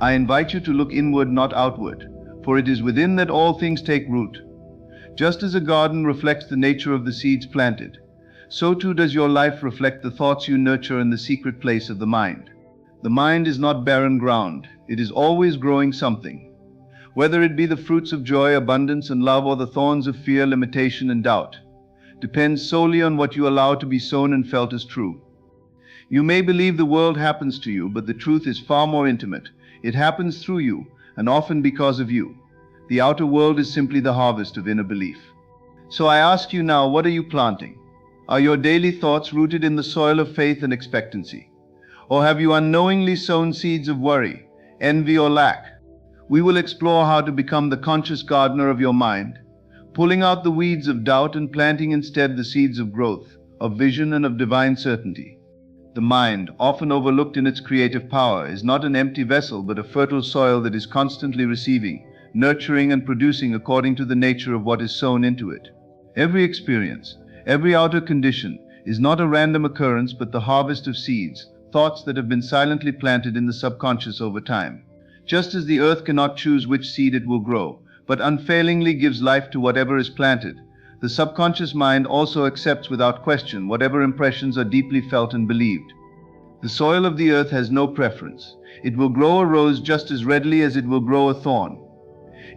I invite you to look inward, not outward, for it is within that all things take root. Just as a garden reflects the nature of the seeds planted, so too does your life reflect the thoughts you nurture in the secret place of the mind. The mind is not barren ground, it is always growing something. Whether it be the fruits of joy, abundance, and love, or the thorns of fear, limitation, and doubt, depends solely on what you allow to be sown and felt as true. You may believe the world happens to you, but the truth is far more intimate. It happens through you, and often because of you. The outer world is simply the harvest of inner belief. So I ask you now, what are you planting? Are your daily thoughts rooted in the soil of faith and expectancy? Or have you unknowingly sown seeds of worry, envy, or lack? We will explore how to become the conscious gardener of your mind, pulling out the weeds of doubt and planting instead the seeds of growth, of vision, and of divine certainty. The mind, often overlooked in its creative power, is not an empty vessel but a fertile soil that is constantly receiving, nurturing, and producing according to the nature of what is sown into it. Every experience, every outer condition, is not a random occurrence but the harvest of seeds, thoughts that have been silently planted in the subconscious over time. Just as the earth cannot choose which seed it will grow, but unfailingly gives life to whatever is planted, the subconscious mind also accepts without question whatever impressions are deeply felt and believed. The soil of the earth has no preference. It will grow a rose just as readily as it will grow a thorn.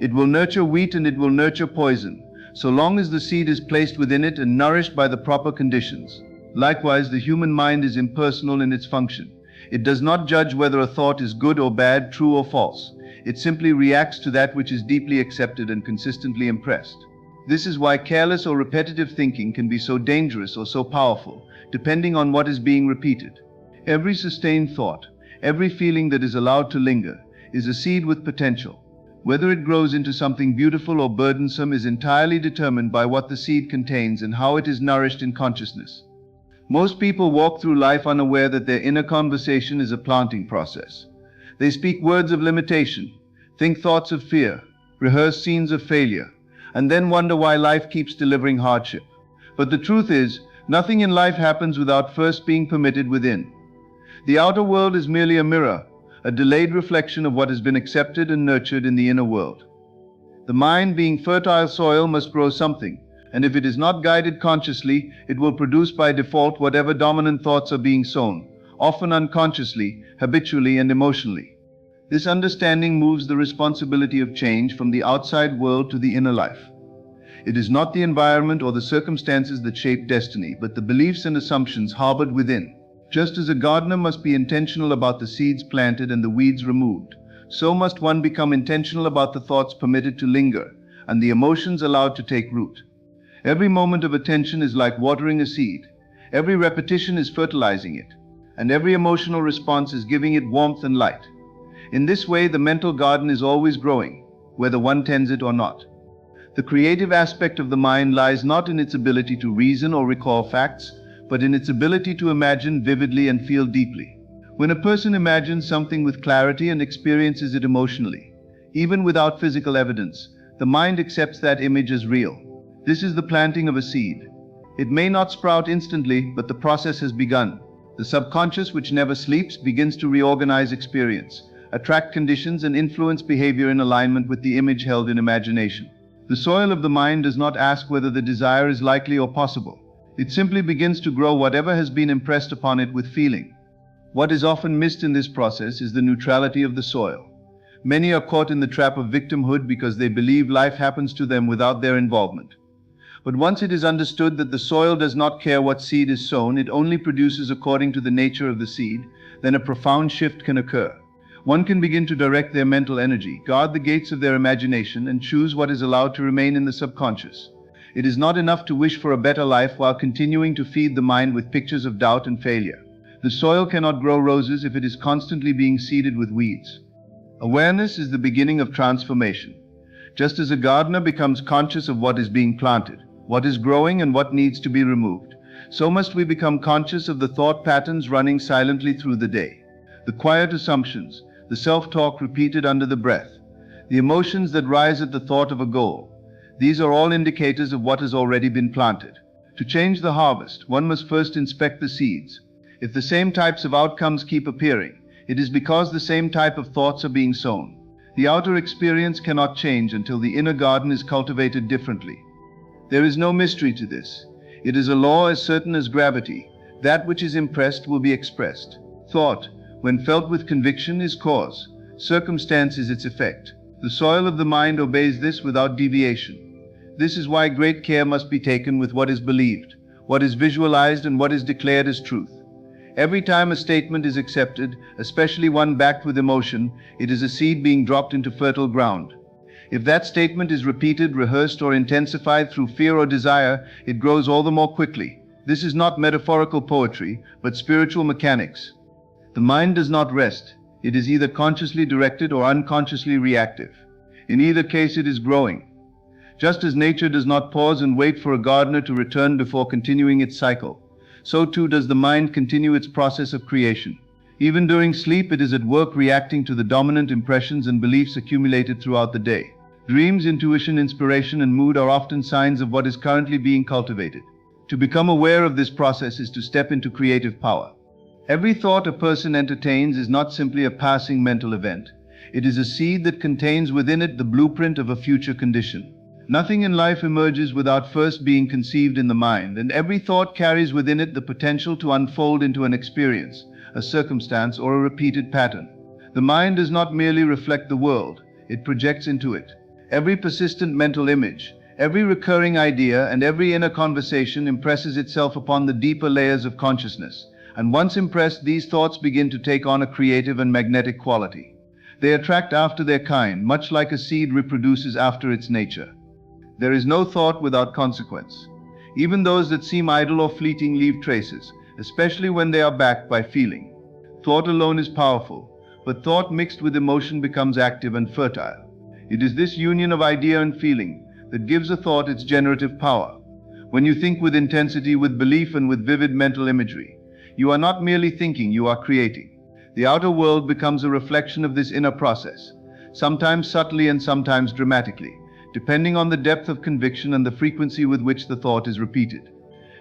It will nurture wheat and it will nurture poison, so long as the seed is placed within it and nourished by the proper conditions. Likewise, the human mind is impersonal in its function. It does not judge whether a thought is good or bad, true or false. It simply reacts to that which is deeply accepted and consistently impressed. This is why careless or repetitive thinking can be so dangerous or so powerful, depending on what is being repeated. Every sustained thought, every feeling that is allowed to linger, is a seed with potential. Whether it grows into something beautiful or burdensome is entirely determined by what the seed contains and how it is nourished in consciousness. Most people walk through life unaware that their inner conversation is a planting process. They speak words of limitation, think thoughts of fear, rehearse scenes of failure, and then wonder why life keeps delivering hardship. But the truth is, nothing in life happens without first being permitted within. The outer world is merely a mirror, a delayed reflection of what has been accepted and nurtured in the inner world. The mind, being fertile soil, must grow something, and if it is not guided consciously, it will produce by default whatever dominant thoughts are being sown, often unconsciously, habitually, and emotionally. This understanding moves the responsibility of change from the outside world to the inner life. It is not the environment or the circumstances that shape destiny, but the beliefs and assumptions harbored within. Just as a gardener must be intentional about the seeds planted and the weeds removed, so must one become intentional about the thoughts permitted to linger and the emotions allowed to take root. Every moment of attention is like watering a seed. Every repetition is fertilizing it, and every emotional response is giving it warmth and light. In this way, the mental garden is always growing, whether one tends it or not. The creative aspect of the mind lies not in its ability to reason or recall facts, but in its ability to imagine vividly and feel deeply. When a person imagines something with clarity and experiences it emotionally, even without physical evidence, the mind accepts that image as real. This is the planting of a seed. It may not sprout instantly, but the process has begun. The subconscious, which never sleeps, begins to reorganize experience, attract conditions, and influence behavior in alignment with the image held in imagination. The soil of the mind does not ask whether the desire is likely or possible. It simply begins to grow whatever has been impressed upon it with feeling. What is often missed in this process is the neutrality of the soil. Many are caught in the trap of victimhood because they believe life happens to them without their involvement. But once it is understood that the soil does not care what seed is sown, it only produces according to the nature of the seed, then a profound shift can occur. One can begin to direct their mental energy, guard the gates of their imagination, and choose what is allowed to remain in the subconscious. It is not enough to wish for a better life while continuing to feed the mind with pictures of doubt and failure. The soil cannot grow roses if it is constantly being seeded with weeds. Awareness is the beginning of transformation. Just as a gardener becomes conscious of what is being planted, what is growing, and what needs to be removed, so must we become conscious of the thought patterns running silently through the day. The quiet assumptions, the self-talk repeated under the breath, the emotions that rise at the thought of a goal. These are all indicators of what has already been planted. To change the harvest, one must first inspect the seeds. If the same types of outcomes keep appearing, It is because the same type of thoughts are being sown. The outer experience cannot change until the inner garden is cultivated differently. There is no mystery to this. It is a law as certain as gravity. That which is impressed will be expressed. Thought, when felt with conviction, is cause. Circumstance is its effect. The soil of the mind obeys this without deviation. This is why great care must be taken with what is believed, what is visualized, and what is declared as truth. Every time a statement is accepted, especially one backed with emotion, it is a seed being dropped into fertile ground. If that statement is repeated, rehearsed, or intensified through fear or desire, it grows all the more quickly. This is not metaphorical poetry, but spiritual mechanics. The mind does not rest. It is either consciously directed or unconsciously reactive. In either case, it is growing. Just as nature does not pause and wait for a gardener to return before continuing its cycle, so too does the mind continue its process of creation. Even during sleep, it is at work reacting to the dominant impressions and beliefs accumulated throughout the day. Dreams, intuition, inspiration, and mood are often signs of what is currently being cultivated. To become aware of this process is to step into creative power. Every thought a person entertains is not simply a passing mental event. It is a seed that contains within it the blueprint of a future condition. Nothing in life emerges without first being conceived in the mind, and every thought carries within it the potential to unfold into an experience, a circumstance, or a repeated pattern. The mind does not merely reflect the world, it projects into it. Every persistent mental image, every recurring idea, and every inner conversation impresses itself upon the deeper layers of consciousness, and once impressed, these thoughts begin to take on a creative and magnetic quality. They attract after their kind, much like a seed reproduces after its nature. There is no thought without consequence. Even those that seem idle or fleeting leave traces, especially when they are backed by feeling. Thought alone is powerful, but thought mixed with emotion becomes active and fertile. It is this union of idea and feeling that gives a thought its generative power. When you think with intensity, with belief, and with vivid mental imagery, you are not merely thinking, you are creating. The outer world becomes a reflection of this inner process, sometimes subtly and sometimes dramatically, depending on the depth of conviction and the frequency with which the thought is repeated.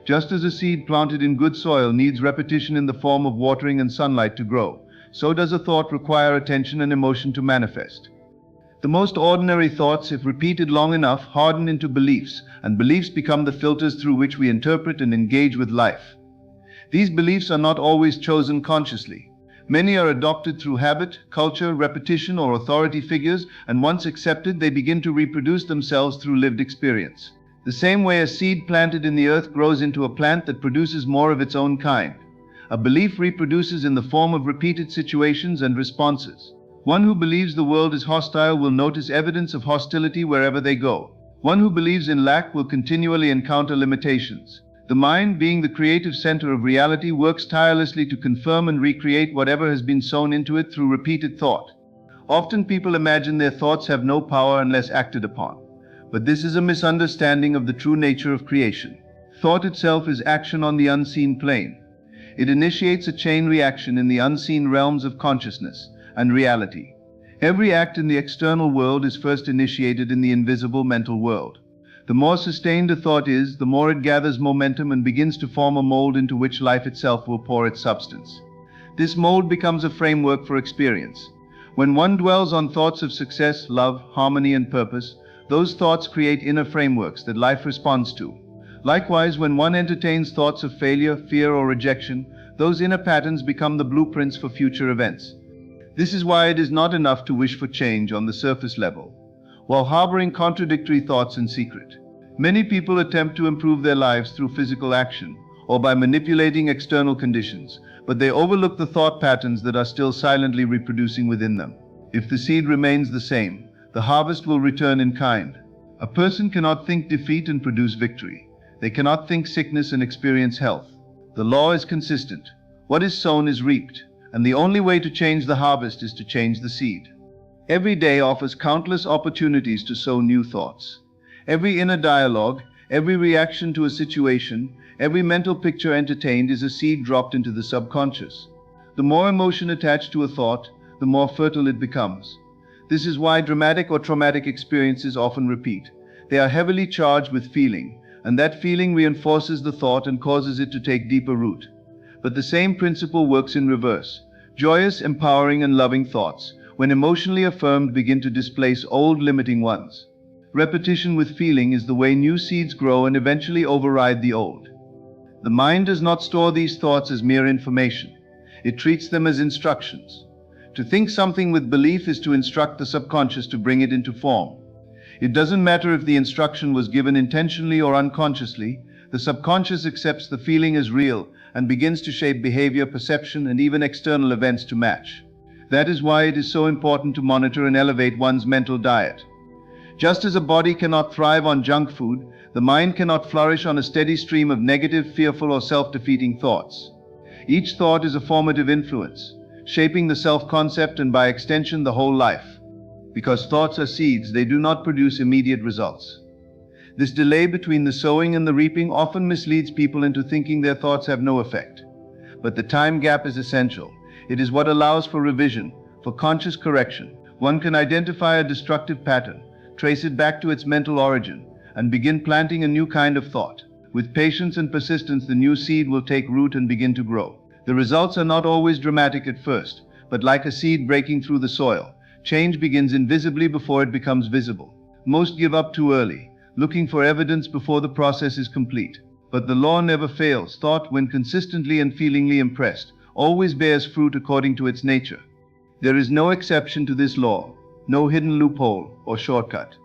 Just as a seed planted in good soil needs repetition in the form of watering and sunlight to grow, so does a thought require attention and emotion to manifest. The most ordinary thoughts, if repeated long enough, harden into beliefs, and beliefs become the filters through which we interpret and engage with life. These beliefs are not always chosen consciously. Many are adopted through habit, culture, repetition, or authority figures, and once accepted, they begin to reproduce themselves through lived experience. The same way a seed planted in the earth grows into a plant that produces more of its own kind. A belief reproduces in the form of repeated situations and responses. One who believes the world is hostile will notice evidence of hostility wherever they go. One who believes in lack will continually encounter limitations. The mind, being the creative center of reality, works tirelessly to confirm and recreate whatever has been sown into it through repeated thought. Often people imagine their thoughts have no power unless acted upon. But this is a misunderstanding of the true nature of creation. Thought itself is action on the unseen plane. It initiates a chain reaction in the unseen realms of consciousness and reality. Every act in the external world is first initiated in the invisible mental world. The more sustained a thought is, the more it gathers momentum and begins to form a mold into which life itself will pour its substance. This mold becomes a framework for experience. When one dwells on thoughts of success, love, harmony, and purpose, those thoughts create inner frameworks that life responds to. Likewise, when one entertains thoughts of failure, fear, or rejection, those inner patterns become the blueprints for future events. This is why it is not enough to wish for change on the surface level, while harboring contradictory thoughts in secret. Many people attempt to improve their lives through physical action or by manipulating external conditions, but they overlook the thought patterns that are still silently reproducing within them. If the seed remains the same, the harvest will return in kind. A person cannot think defeat and produce victory. They cannot think sickness and experience health. The law is consistent. What is sown is reaped, and the only way to change the harvest is to change the seed. Every day offers countless opportunities to sow new thoughts. Every inner dialogue, every reaction to a situation, every mental picture entertained is a seed dropped into the subconscious. The more emotion attached to a thought, the more fertile it becomes. This is why dramatic or traumatic experiences often repeat. They are heavily charged with feeling, and that feeling reinforces the thought and causes it to take deeper root. But the same principle works in reverse. Joyous, empowering, and loving thoughts, when emotionally affirmed, begin to displace old, limiting ones. Repetition with feeling is the way new seeds grow and eventually override the old. The mind does not store these thoughts as mere information. It treats them as instructions. To think something with belief is to instruct the subconscious to bring it into form. It doesn't matter if the instruction was given intentionally or unconsciously, the subconscious accepts the feeling as real and begins to shape behavior, perception, and even external events to match. That is why it is so important to monitor and elevate one's mental diet. Just as a body cannot thrive on junk food, the mind cannot flourish on a steady stream of negative, fearful, or self-defeating thoughts. Each thought is a formative influence, shaping the self-concept and by extension the whole life. Because thoughts are seeds, they do not produce immediate results. This delay between the sowing and the reaping often misleads people into thinking their thoughts have no effect. But the time gap is essential. It is what allows for revision, for conscious correction. One can identify a destructive pattern, trace it back to its mental origin, and begin planting a new kind of thought. With patience and persistence, the new seed will take root and begin to grow. The results are not always dramatic at first, but like a seed breaking through the soil, change begins invisibly before it becomes visible. Most give up too early, looking for evidence before the process is complete. But the law never fails. Thought, when consistently and feelingly impressed, always bears fruit according to its nature. There is no exception to this law, no hidden loophole or shortcut.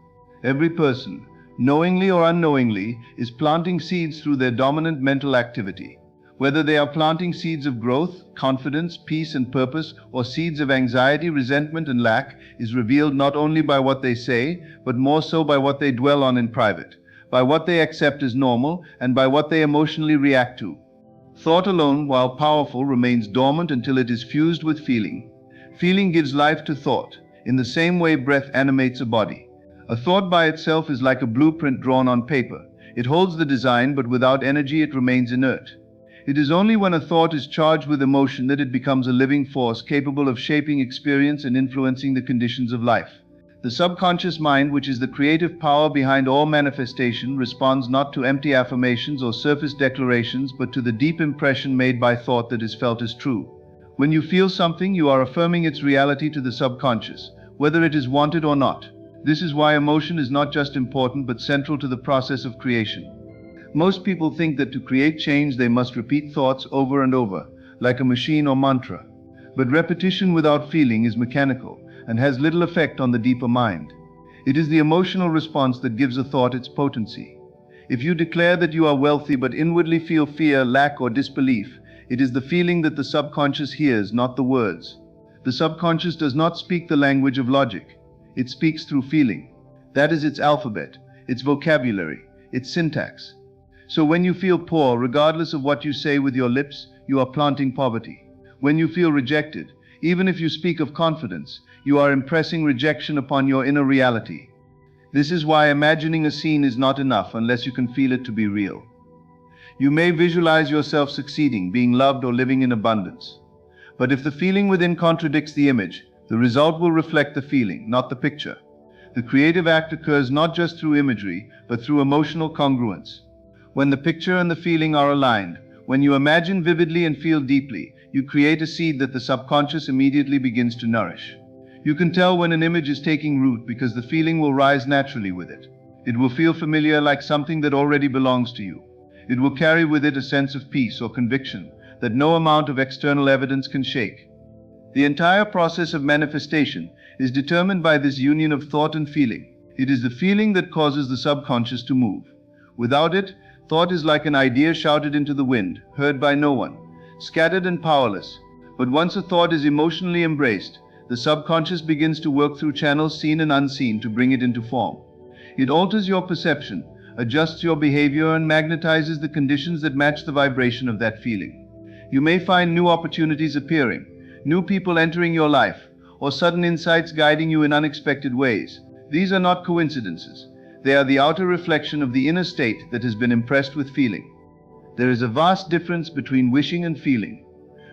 Every person, knowingly or unknowingly, is planting seeds through their dominant mental activity. Whether they are planting seeds of growth, confidence, peace, and purpose, or seeds of anxiety, resentment, and lack, is revealed not only by what they say, but more so by what they dwell on in private, by what they accept as normal, and by what they emotionally react to. Thought alone, while powerful, remains dormant until it is fused with feeling. Feeling gives life to thought, in the same way breath animates a body. A thought by itself is like a blueprint drawn on paper. It holds the design, but without energy it remains inert. It is only when a thought is charged with emotion that it becomes a living force capable of shaping experience and influencing the conditions of life. The subconscious mind, which is the creative power behind all manifestation, responds not to empty affirmations or surface declarations, but to the deep impression made by thought that is felt as true. When you feel something, you are affirming its reality to the subconscious, whether it is wanted or not. This is why emotion is not just important but central to the process of creation. Most people think that to create change they must repeat thoughts over and over, like a machine or mantra. But repetition without feeling is mechanical and has little effect on the deeper mind. It is the emotional response that gives a thought its potency. If you declare that you are wealthy but inwardly feel fear, lack, or disbelief, it is the feeling that the subconscious hears, not the words. The subconscious does not speak the language of logic. It speaks through feeling. That is its alphabet, its vocabulary, its syntax. So when you feel poor, regardless of what you say with your lips, you are planting poverty. When you feel rejected, even if you speak of confidence, you are impressing rejection upon your inner reality. This is why imagining a scene is not enough unless you can feel it to be real. You may visualize yourself succeeding, being loved, or living in abundance. But if the feeling within contradicts the image, the result will reflect the feeling, not the picture. The creative act occurs not just through imagery, but through emotional congruence. When the picture and the feeling are aligned, when you imagine vividly and feel deeply, you create a seed that the subconscious immediately begins to nourish. You can tell when an image is taking root because the feeling will rise naturally with it. It will feel familiar, like something that already belongs to you. It will carry with it a sense of peace or conviction that no amount of external evidence can shake. The entire process of manifestation is determined by this union of thought and feeling. It is the feeling that causes the subconscious to move. Without it, thought is like an idea shouted into the wind, heard by no one, scattered and powerless. But once a thought is emotionally embraced, the subconscious begins to work through channels seen and unseen to bring it into form. It alters your perception, adjusts your behavior, and magnetizes the conditions that match the vibration of that feeling. You may find new opportunities appearing, new people entering your life, or sudden insights guiding you in unexpected ways. These are not coincidences. They are the outer reflection of the inner state that has been impressed with feeling. There is a vast difference between wishing and feeling.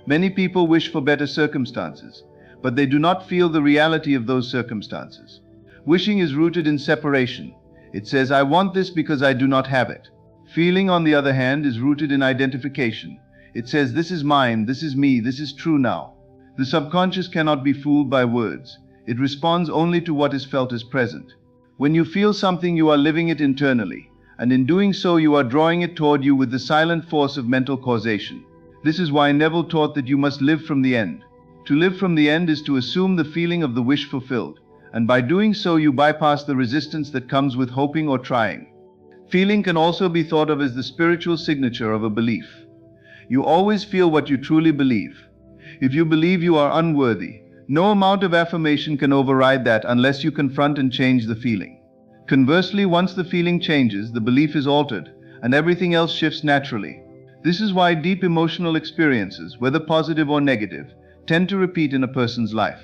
Many people wish for better circumstances, but they do not feel the reality of those circumstances. Wishing is rooted in separation. It says, I want this because I do not have it. Feeling, on the other hand, is rooted in identification. It says, this is mine, this is me, this is true now. The subconscious cannot be fooled by words. It responds only to what is felt as present. When you feel something, you are living it internally, and in doing so you are drawing it toward you with the silent force of mental causation. This is why Neville taught that you must live from the end. To live from the end is to assume the feeling of the wish fulfilled, and by doing so you bypass the resistance that comes with hoping or trying. Feeling can also be thought of as the spiritual signature of a belief. You always feel what you truly believe. If you believe you are unworthy, no amount of affirmation can override that unless you confront and change the feeling. Conversely, once the feeling changes, the belief is altered, and everything else shifts naturally. This is why deep emotional experiences, whether positive or negative, tend to repeat in a person's life.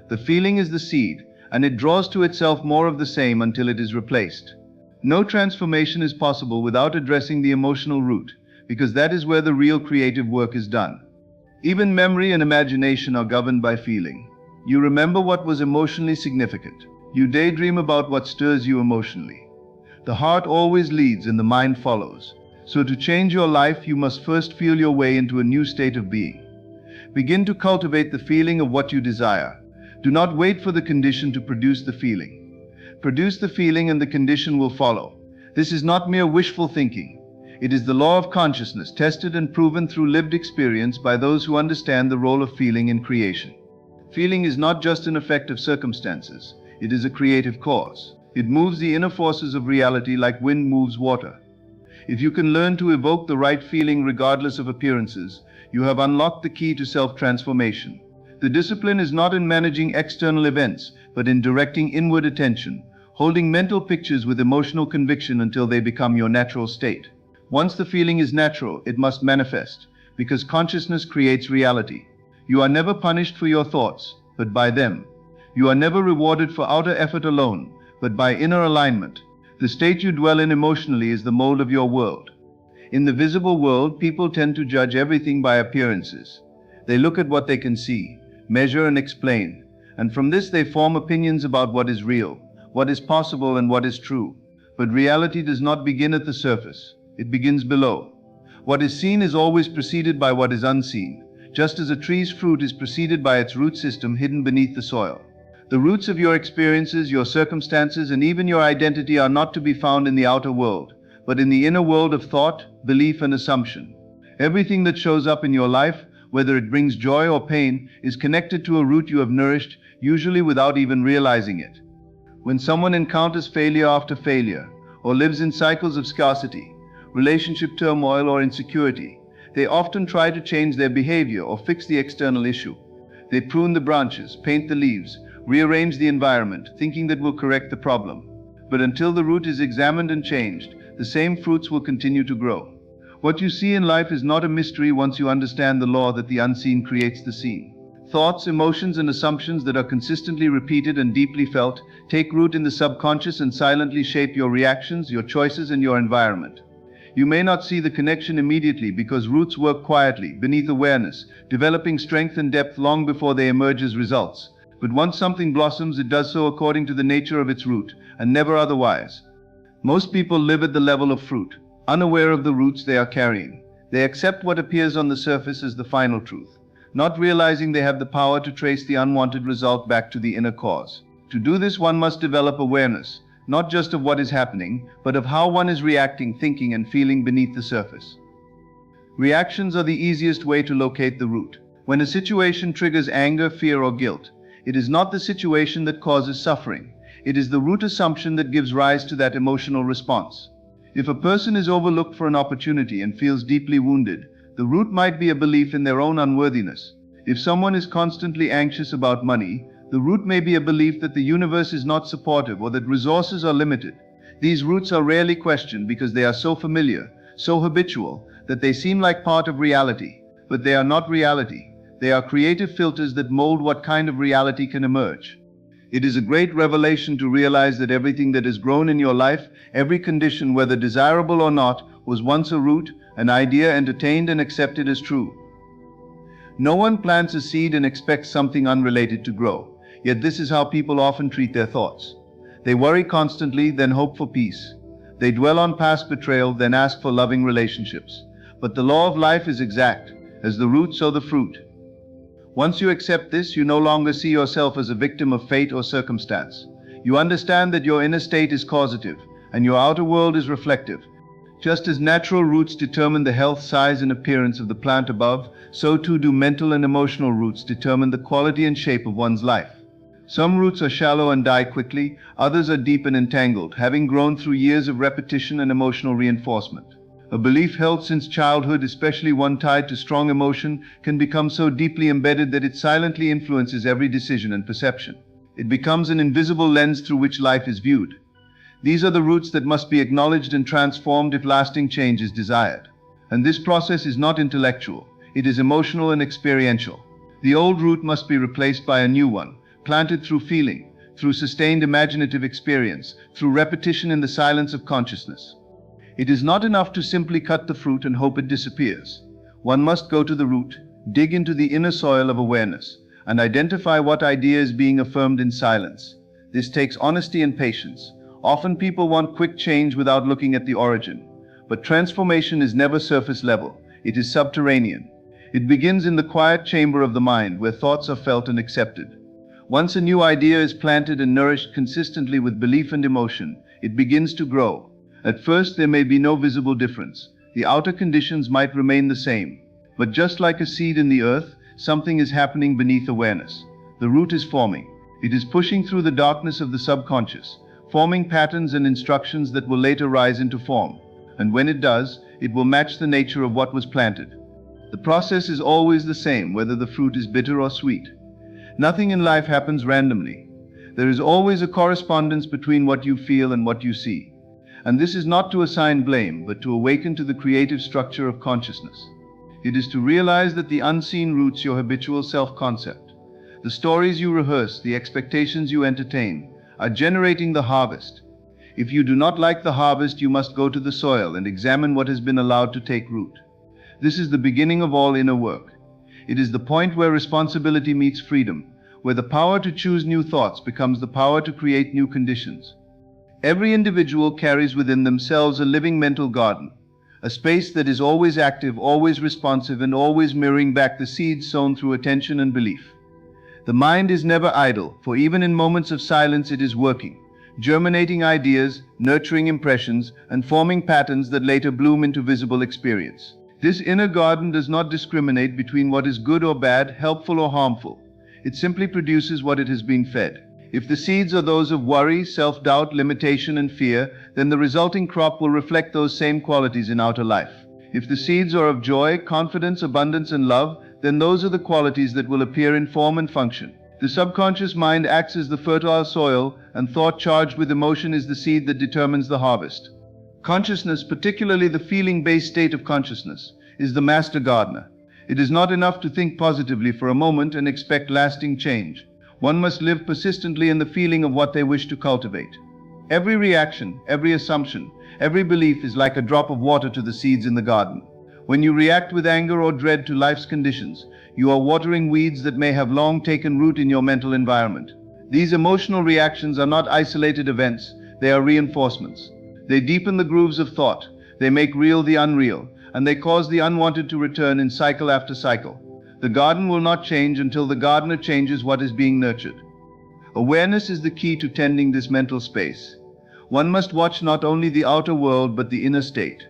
The feeling is the seed, and it draws to itself more of the same until it is replaced. No transformation is possible without addressing the emotional root, because that is where the real creative work is done. Even memory and imagination are governed by feeling. You remember what was emotionally significant. You daydream about what stirs you emotionally. The heart always leads and the mind follows. So to change your life, you must first feel your way into a new state of being. Begin to cultivate the feeling of what you desire. Do not wait for the condition to produce the feeling. Produce the feeling and the condition will follow. This is not mere wishful thinking. It is the law of consciousness, tested and proven through lived experience by those who understand the role of feeling in creation. Feeling is not just an effect of circumstances. It is a creative cause. It moves the inner forces of reality like wind moves water. If you can learn to evoke the right feeling regardless of appearances, you have unlocked the key to self-transformation. The discipline is not in managing external events, but in directing inward attention, holding mental pictures with emotional conviction until they become your natural state. Once the feeling is natural, it must manifest, because consciousness creates reality. You are never punished for your thoughts, but by them. You are never rewarded for outer effort alone, but by inner alignment. The state you dwell in emotionally is the mold of your world. In the visible world, people tend to judge everything by appearances. They look at what they can see, measure and explain, and from this they form opinions about what is real, what is possible and what is true. But reality does not begin at the surface. It begins below. What is seen is always preceded by what is unseen, just as a tree's fruit is preceded by its root system hidden beneath the soil. The roots of your experiences, your circumstances, and even your identity are not to be found in the outer world, but in the inner world of thought, belief, and assumption. Everything that shows up in your life, whether it brings joy or pain, is connected to a root you have nourished, usually without even realizing it. When someone encounters failure after failure, or lives in cycles of scarcity, relationship turmoil, or insecurity, they often try to change their behavior or fix the external issue. They prune the branches, paint the leaves, rearrange the environment, thinking that will correct the problem. But until the root is examined and changed, the same fruits will continue to grow. What you see in life is not a mystery once you understand the law that the unseen creates the seen. Thoughts, emotions, and assumptions that are consistently repeated and deeply felt take root in the subconscious and silently shape your reactions, your choices, and your environment. You may not see the connection immediately because roots work quietly, beneath awareness, developing strength and depth long before they emerge as results. But once something blossoms, it does so according to the nature of its root, and never otherwise. Most people live at the level of fruit, unaware of the roots they are carrying. They accept what appears on the surface as the final truth, not realizing they have the power to trace the unwanted result back to the inner cause. To do this, one must develop awareness, not just of what is happening, but of how one is reacting, thinking, and feeling beneath the surface. Reactions are the easiest way to locate the root. When a situation triggers anger, fear, or guilt, it is not the situation that causes suffering. It is the root assumption that gives rise to that emotional response. If a person is overlooked for an opportunity and feels deeply wounded, the root might be a belief in their own unworthiness. If someone is constantly anxious about money, the root may be a belief that the universe is not supportive or that resources are limited. These roots are rarely questioned because they are so familiar, so habitual, that they seem like part of reality. But they are not reality. They are creative filters that mold what kind of reality can emerge. It is a great revelation to realize that everything that has grown in your life, every condition, whether desirable or not, was once a root, an idea entertained and accepted as true. No one plants a seed and expects something unrelated to grow. Yet this is how people often treat their thoughts. They worry constantly, then hope for peace. They dwell on past betrayal, then ask for loving relationships. But the law of life is exact. As the root, so the fruit. Once you accept this, you no longer see yourself as a victim of fate or circumstance. You understand that your inner state is causative, and your outer world is reflective. Just as natural roots determine the health, size, and appearance of the plant above, so too do mental and emotional roots determine the quality and shape of one's life. Some roots are shallow and die quickly, others are deep and entangled, having grown through years of repetition and emotional reinforcement. A belief held since childhood, especially one tied to strong emotion, can become so deeply embedded that it silently influences every decision and perception. It becomes an invisible lens through which life is viewed. These are the roots that must be acknowledged and transformed if lasting change is desired. And this process is not intellectual, it is emotional and experiential. The old root must be replaced by a new one, planted through feeling, through sustained imaginative experience, through repetition in the silence of consciousness. It is not enough to simply cut the fruit and hope it disappears. One must go to the root, dig into the inner soil of awareness, and identify what idea is being affirmed in silence. This takes honesty and patience. Often people want quick change without looking at the origin. But transformation is never surface level, it is subterranean. It begins in the quiet chamber of the mind, where thoughts are felt and accepted. Once a new idea is planted and nourished consistently with belief and emotion, it begins to grow. At first there may be no visible difference. The outer conditions might remain the same. But just like a seed in the earth, something is happening beneath awareness. The root is forming. It is pushing through the darkness of the subconscious, forming patterns and instructions that will later rise into form. And when it does, it will match the nature of what was planted. The process is always the same, whether the fruit is bitter or sweet. Nothing in life happens randomly. There is always a correspondence between what you feel and what you see. And this is not to assign blame, but to awaken to the creative structure of consciousness. It is to realize that the unseen roots your habitual self-concept. The stories you rehearse, the expectations you entertain, are generating the harvest. If you do not like the harvest, you must go to the soil and examine what has been allowed to take root. This is the beginning of all inner work. It is the point where responsibility meets freedom, where the power to choose new thoughts becomes the power to create new conditions. Every individual carries within themselves a living mental garden, a space that is always active, always responsive, and always mirroring back the seeds sown through attention and belief. The mind is never idle, for even in moments of silence it is working, germinating ideas, nurturing impressions, and forming patterns that later bloom into visible experience. This inner garden does not discriminate between what is good or bad, helpful or harmful. It simply produces what it has been fed. If the seeds are those of worry, self-doubt, limitation, and fear, then the resulting crop will reflect those same qualities in outer life. If the seeds are of joy, confidence, abundance, and love, then those are the qualities that will appear in form and function. The subconscious mind acts as the fertile soil, and thought charged with emotion is the seed that determines the harvest. Consciousness, particularly the feeling-based state of consciousness, is the master gardener. It is not enough to think positively for a moment and expect lasting change. One must live persistently in the feeling of what they wish to cultivate. Every reaction, every assumption, every belief is like a drop of water to the seeds in the garden. When you react with anger or dread to life's conditions, you are watering weeds that may have long taken root in your mental environment. These emotional reactions are not isolated events, they are reinforcements. They deepen the grooves of thought, they make real the unreal, and they cause the unwanted to return in cycle after cycle. The garden will not change until the gardener changes what is being nurtured. Awareness is the key to tending this mental space. One must watch not only the outer world but the inner state.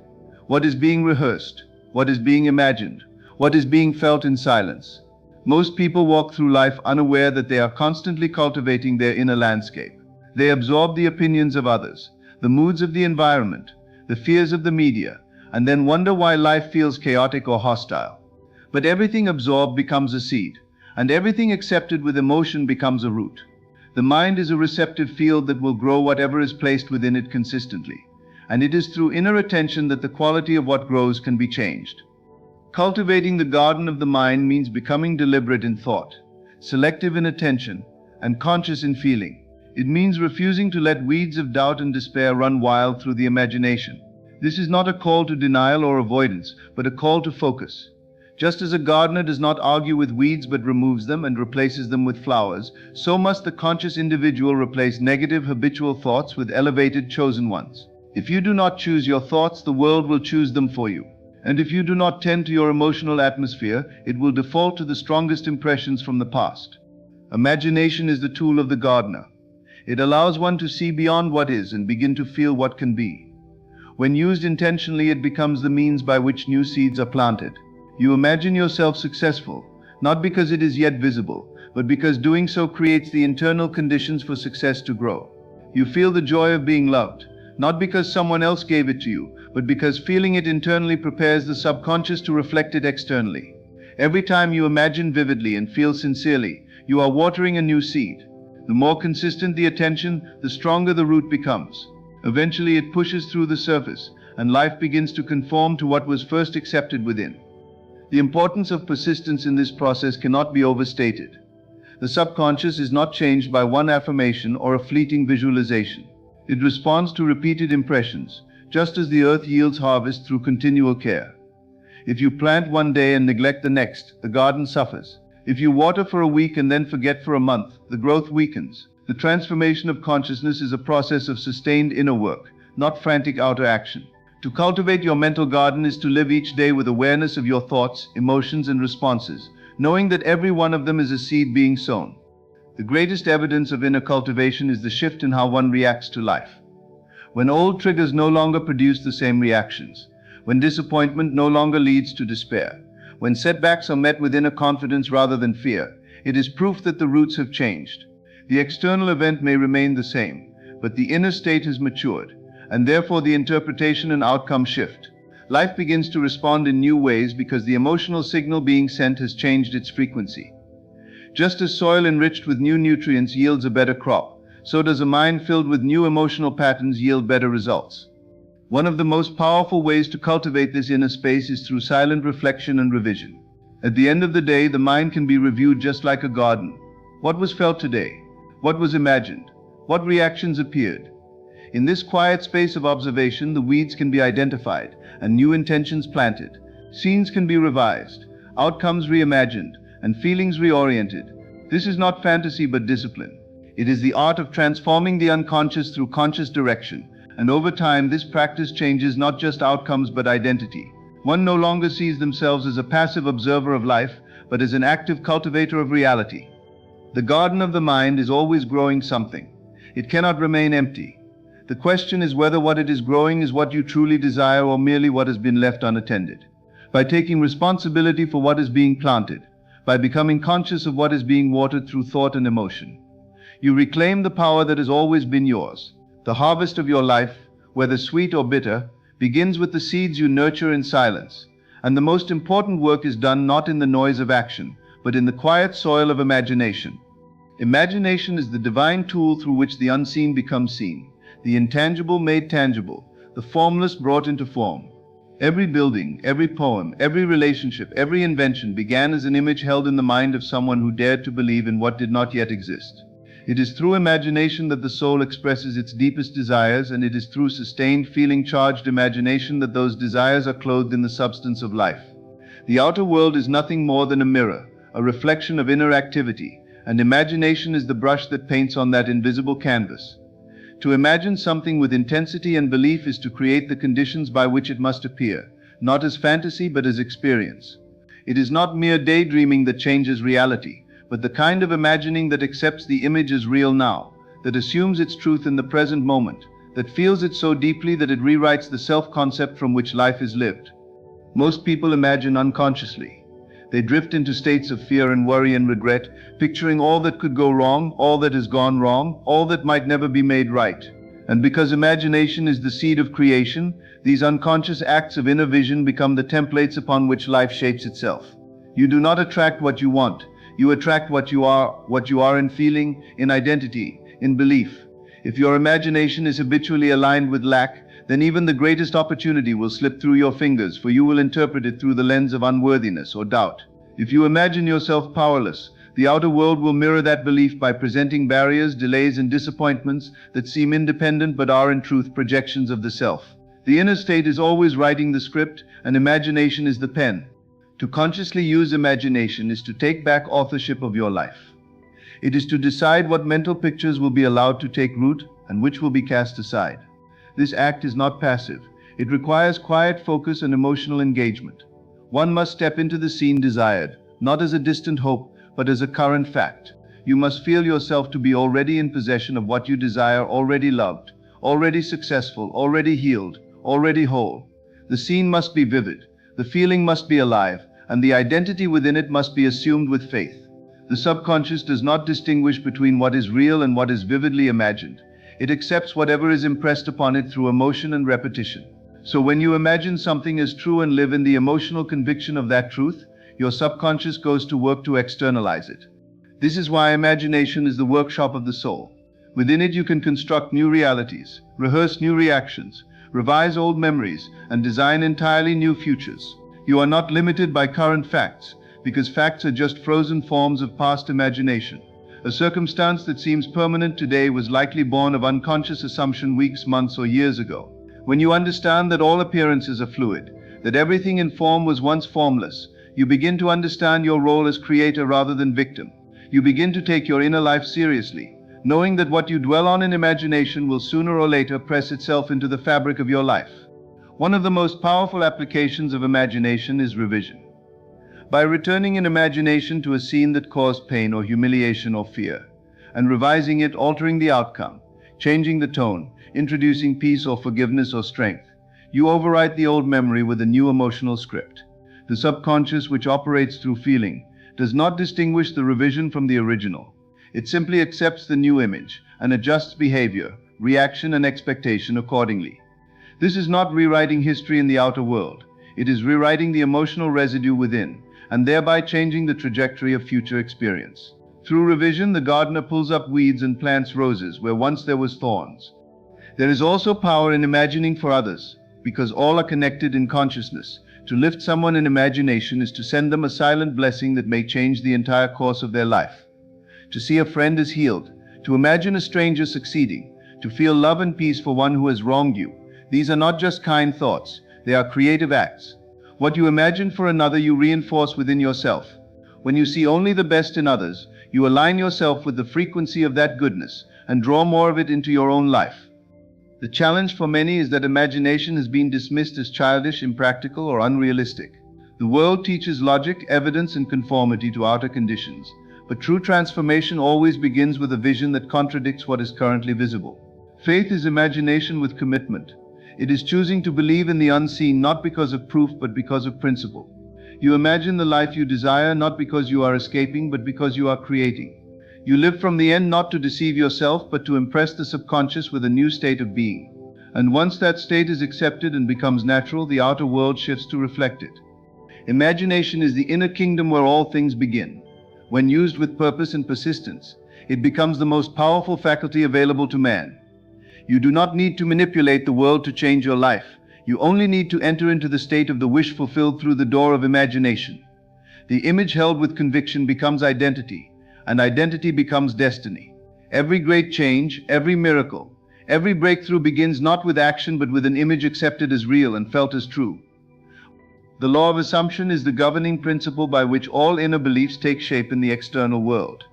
What is being rehearsed? What is being imagined? What is being felt in silence? Most people walk through life unaware that they are constantly cultivating their inner landscape. They absorb the opinions of others, the moods of the environment, the fears of the media, and then wonder why life feels chaotic or hostile. But everything absorbed becomes a seed, and everything accepted with emotion becomes a root. The mind is a receptive field that will grow whatever is placed within it consistently, and it is through inner attention that the quality of what grows can be changed. Cultivating the garden of the mind means becoming deliberate in thought, selective in attention, and conscious in feeling. It means refusing to let weeds of doubt and despair run wild through the imagination. This is not a call to denial or avoidance, but a call to focus. Just as a gardener does not argue with weeds but removes them and replaces them with flowers, so must the conscious individual replace negative habitual thoughts with elevated chosen ones. If you do not choose your thoughts, the world will choose them for you. And if you do not tend to your emotional atmosphere, it will default to the strongest impressions from the past. Imagination is the tool of the gardener. It allows one to see beyond what is and begin to feel what can be. When used intentionally, it becomes the means by which new seeds are planted. You imagine yourself successful, not because it is yet visible, but because doing so creates the internal conditions for success to grow. You feel the joy of being loved, not because someone else gave it to you, but because feeling it internally prepares the subconscious to reflect it externally. Every time you imagine vividly and feel sincerely, you are watering a new seed. The more consistent the attention, the stronger the root becomes. Eventually it pushes through the surface, and life begins to conform to what was first accepted within. The importance of persistence in this process cannot be overstated. The subconscious is not changed by one affirmation or a fleeting visualization. It responds to repeated impressions, just as the earth yields harvest through continual care. If you plant one day and neglect the next, the garden suffers. If you water for a week and then forget for a month, the growth weakens. The transformation of consciousness is a process of sustained inner work, not frantic outer action. To cultivate your mental garden is to live each day with awareness of your thoughts, emotions, and responses, knowing that every one of them is a seed being sown. The greatest evidence of inner cultivation is the shift in how one reacts to life. When old triggers no longer produce the same reactions, when disappointment no longer leads to despair, when setbacks are met with inner confidence rather than fear, it is proof that the roots have changed. The external event may remain the same, but the inner state has matured, and therefore the interpretation and outcome shift. Life begins to respond in new ways because the emotional signal being sent has changed its frequency. Just as soil enriched with new nutrients yields a better crop, so does a mind filled with new emotional patterns yield better results. One of the most powerful ways to cultivate this inner space is through silent reflection and revision. At the end of the day, the mind can be reviewed just like a garden. What was felt today? What was imagined? What reactions appeared? In this quiet space of observation, the weeds can be identified and new intentions planted. Scenes can be revised, outcomes reimagined, and feelings reoriented. This is not fantasy but discipline. It is the art of transforming the unconscious through conscious direction, and over time this practice changes not just outcomes but identity. One no longer sees themselves as a passive observer of life, but as an active cultivator of reality. The garden of the mind is always growing something. It cannot remain empty. The question is whether what it is growing is what you truly desire or merely what has been left unattended. By taking responsibility for what is being planted, by becoming conscious of what is being watered through thought and emotion, you reclaim the power that has always been yours. The harvest of your life, whether sweet or bitter, begins with the seeds you nurture in silence, and the most important work is done not in the noise of action, but in the quiet soil of imagination. Imagination is the divine tool through which the unseen becomes seen, the intangible made tangible, the formless brought into form. Every building, every poem, every relationship, every invention began as an image held in the mind of someone who dared to believe in what did not yet exist. It is through imagination that the soul expresses its deepest desires, and it is through sustained feeling-charged imagination that those desires are clothed in the substance of life. The outer world is nothing more than a mirror, a reflection of inner activity, and imagination is the brush that paints on that invisible canvas. To imagine something with intensity and belief is to create the conditions by which it must appear, not as fantasy but as experience. It is not mere daydreaming that changes reality, but the kind of imagining that accepts the image as real now, that assumes its truth in the present moment, that feels it so deeply that it rewrites the self-concept from which life is lived. Most people imagine unconsciously. They drift into states of fear and worry and regret, picturing all that could go wrong, all that has gone wrong, all that might never be made right. And because imagination is the seed of creation, these unconscious acts of inner vision become the templates upon which life shapes itself. You do not attract what you want. You attract what you are in feeling, in identity, in belief. If your imagination is habitually aligned with lack, then even the greatest opportunity will slip through your fingers, for you will interpret it through the lens of unworthiness or doubt. If you imagine yourself powerless, the outer world will mirror that belief by presenting barriers, delays, and disappointments that seem independent but are in truth projections of the self. The inner state is always writing the script, and imagination is the pen. To consciously use imagination is to take back authorship of your life. It is to decide what mental pictures will be allowed to take root and which will be cast aside. This act is not passive. It requires quiet focus and emotional engagement. One must step into the scene desired, not as a distant hope, but as a current fact. You must feel yourself to be already in possession of what you desire, already loved, already successful, already healed, already whole. The scene must be vivid, the feeling must be alive, and the identity within it must be assumed with faith. The subconscious does not distinguish between what is real and what is vividly imagined. It accepts whatever is impressed upon it through emotion and repetition. So when you imagine something as true and live in the emotional conviction of that truth, your subconscious goes to work to externalize it. This is why imagination is the workshop of the soul. Within it you can construct new realities, rehearse new reactions, revise old memories, and design entirely new futures. You are not limited by current facts, because facts are just frozen forms of past imagination. A circumstance that seems permanent today was likely born of unconscious assumption weeks, months, or years ago. When you understand that all appearances are fluid, that everything in form was once formless, you begin to understand your role as creator rather than victim. You begin to take your inner life seriously, knowing that what you dwell on in imagination will sooner or later press itself into the fabric of your life. One of the most powerful applications of imagination is revision. By returning in imagination to a scene that caused pain or humiliation or fear, and revising it, altering the outcome, changing the tone, introducing peace or forgiveness or strength, you overwrite the old memory with a new emotional script. The subconscious, which operates through feeling, does not distinguish the revision from the original. It simply accepts the new image and adjusts behavior, reaction, and expectation accordingly. This is not rewriting history in the outer world. It is rewriting the emotional residue within, and thereby changing the trajectory of future experience. Through revision, the gardener pulls up weeds and plants roses where once there was thorns. There is also power in imagining for others, because all are connected in consciousness. To lift someone in imagination is to send them a silent blessing that may change the entire course of their life. To see a friend is healed, to imagine a stranger succeeding, to feel love and peace for one who has wronged you. These are not just kind thoughts, they are creative acts. What you imagine for another you reinforce within yourself. When you see only the best in others, you align yourself with the frequency of that goodness and draw more of it into your own life. The challenge for many is that imagination has been dismissed as childish, impractical, or unrealistic. The world teaches logic, evidence, and conformity to outer conditions, but true transformation always begins with a vision that contradicts what is currently visible. Faith is imagination with commitment. It is choosing to believe in the unseen not because of proof but because of principle. You imagine the life you desire not because you are escaping but because you are creating. You live from the end not to deceive yourself but to impress the subconscious with a new state of being. And once that state is accepted and becomes natural, the outer world shifts to reflect it. Imagination is the inner kingdom where all things begin. When used with purpose and persistence, it becomes the most powerful faculty available to man. You do not need to manipulate the world to change your life. You only need to enter into the state of the wish fulfilled through the door of imagination. The image held with conviction becomes identity, and identity becomes destiny. Every great change, every miracle, every breakthrough begins not with action but with an image accepted as real and felt as true. The law of assumption is the governing principle by which all inner beliefs take shape in the external world.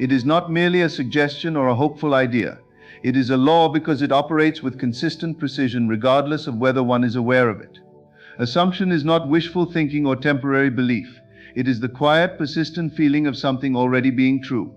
It is not merely a suggestion or a hopeful idea. It is a law because it operates with consistent precision regardless of whether one is aware of it. Assumption is not wishful thinking or temporary belief. It is the quiet, persistent feeling of something already being true.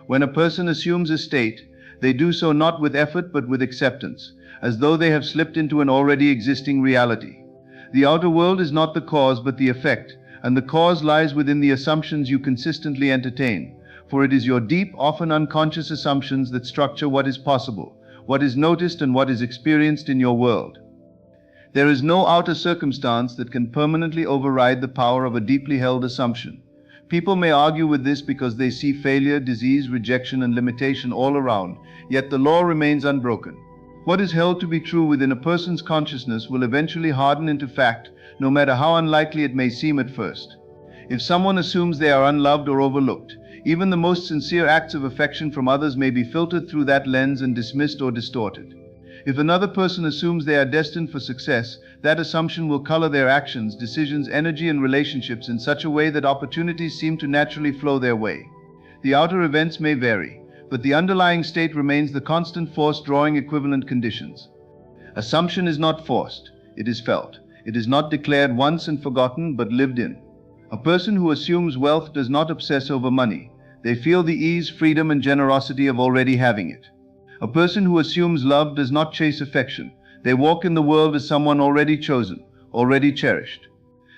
When a person assumes a state, they do so not with effort but with acceptance, as though they have slipped into an already existing reality. The outer world is not the cause but the effect, and the cause lies within the assumptions you consistently entertain. For it is your deep, often unconscious assumptions that structure what is possible, what is noticed, and what is experienced in your world. There is no outer circumstance that can permanently override the power of a deeply held assumption. People may argue with this because they see failure, disease, rejection, and limitation all around, yet the law remains unbroken. What is held to be true within a person's consciousness will eventually harden into fact, no matter how unlikely it may seem at first. If someone assumes they are unloved or overlooked, even the most sincere acts of affection from others may be filtered through that lens and dismissed or distorted. If another person assumes they are destined for success, that assumption will color their actions, decisions, energy, and relationships in such a way that opportunities seem to naturally flow their way. The outer events may vary, but the underlying state remains the constant force drawing equivalent conditions. Assumption is not forced. it is felt. It is not declared once and forgotten, but lived in. A person who assumes wealth does not obsess over money. They feel the ease, freedom, and generosity of already having it. A person who assumes love does not chase affection. They walk in the world as someone already chosen, already cherished.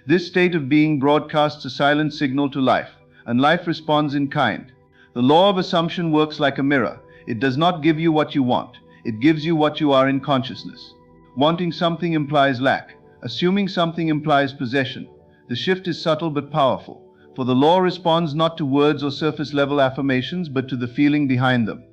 This state of being broadcasts a silent signal to life, and life responds in kind. The law of assumption works like a mirror. It does not give you what you want. It gives you what you are in consciousness. Wanting something implies lack. Assuming something implies possession. The shift is subtle but powerful, for the law responds not to words or surface-level affirmations, but to the feeling behind them.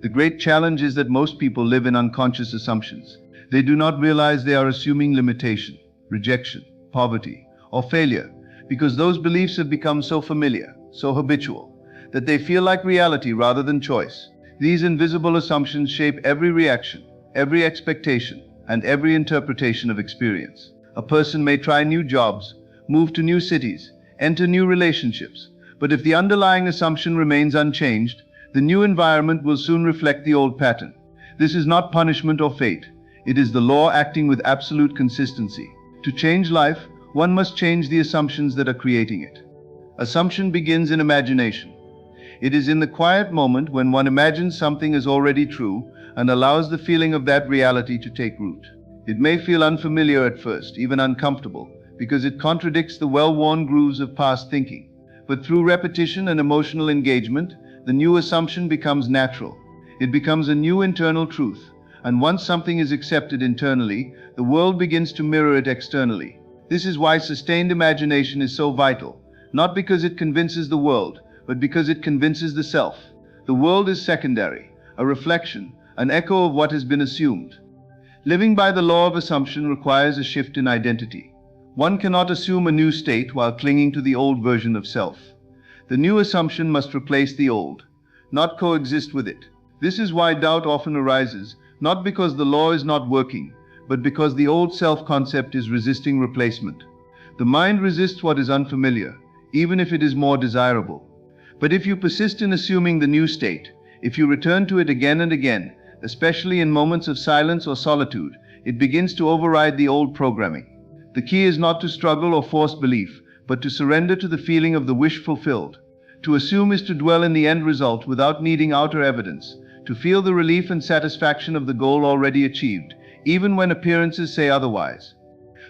The great challenge is that most people live in unconscious assumptions. They do not realize they are assuming limitation, rejection, poverty, or failure, because those beliefs have become so familiar, so habitual, that they feel like reality rather than choice. These invisible assumptions shape every reaction, every expectation, and every interpretation of experience. A person may try new jobs, move to new cities, enter new relationships, but if the underlying assumption remains unchanged, the new environment will soon reflect the old pattern. This is not punishment or fate. It is the law acting with absolute consistency. To change life, one must change the assumptions that are creating it. Assumption begins in imagination. It is in the quiet moment when one imagines something is already true and allows the feeling of that reality to take root. It may feel unfamiliar at first, even uncomfortable, because it contradicts the well-worn grooves of past thinking. But through repetition and emotional engagement, the new assumption becomes natural. It becomes a new internal truth, and once something is accepted internally, the world begins to mirror it externally. This is why sustained imagination is so vital, not because it convinces the world, but because it convinces the self. The world is secondary, a reflection, an echo of what has been assumed. Living by the law of assumption requires a shift in identity. One cannot assume a new state while clinging to the old version of self. The new assumption must replace the old, not coexist with it. This is why doubt often arises, not because the law is not working, but because the old self-concept is resisting replacement. The mind resists what is unfamiliar, even if it is more desirable. But if you persist in assuming the new state, if you return to it again and again, especially in moments of silence or solitude, it begins to override the old programming. The key is not to struggle or force belief, but to surrender to the feeling of the wish fulfilled. To assume is to dwell in the end result without needing outer evidence, to feel the relief and satisfaction of the goal already achieved, even when appearances say otherwise.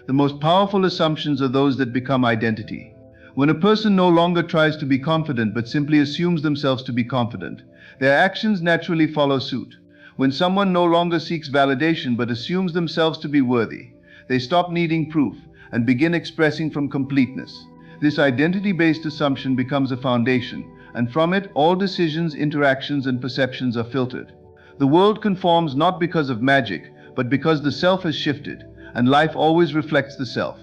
The most powerful assumptions are those that become identity. When a person no longer tries to be confident but simply assumes themselves to be confident, their actions naturally follow suit. When someone no longer seeks validation but assumes themselves to be worthy, they stop needing proof and begin expressing from completeness. This identity-based assumption becomes a foundation, and from it all decisions, interactions, and perceptions are filtered. The world conforms not because of magic, but because the self has shifted, and life always reflects the self.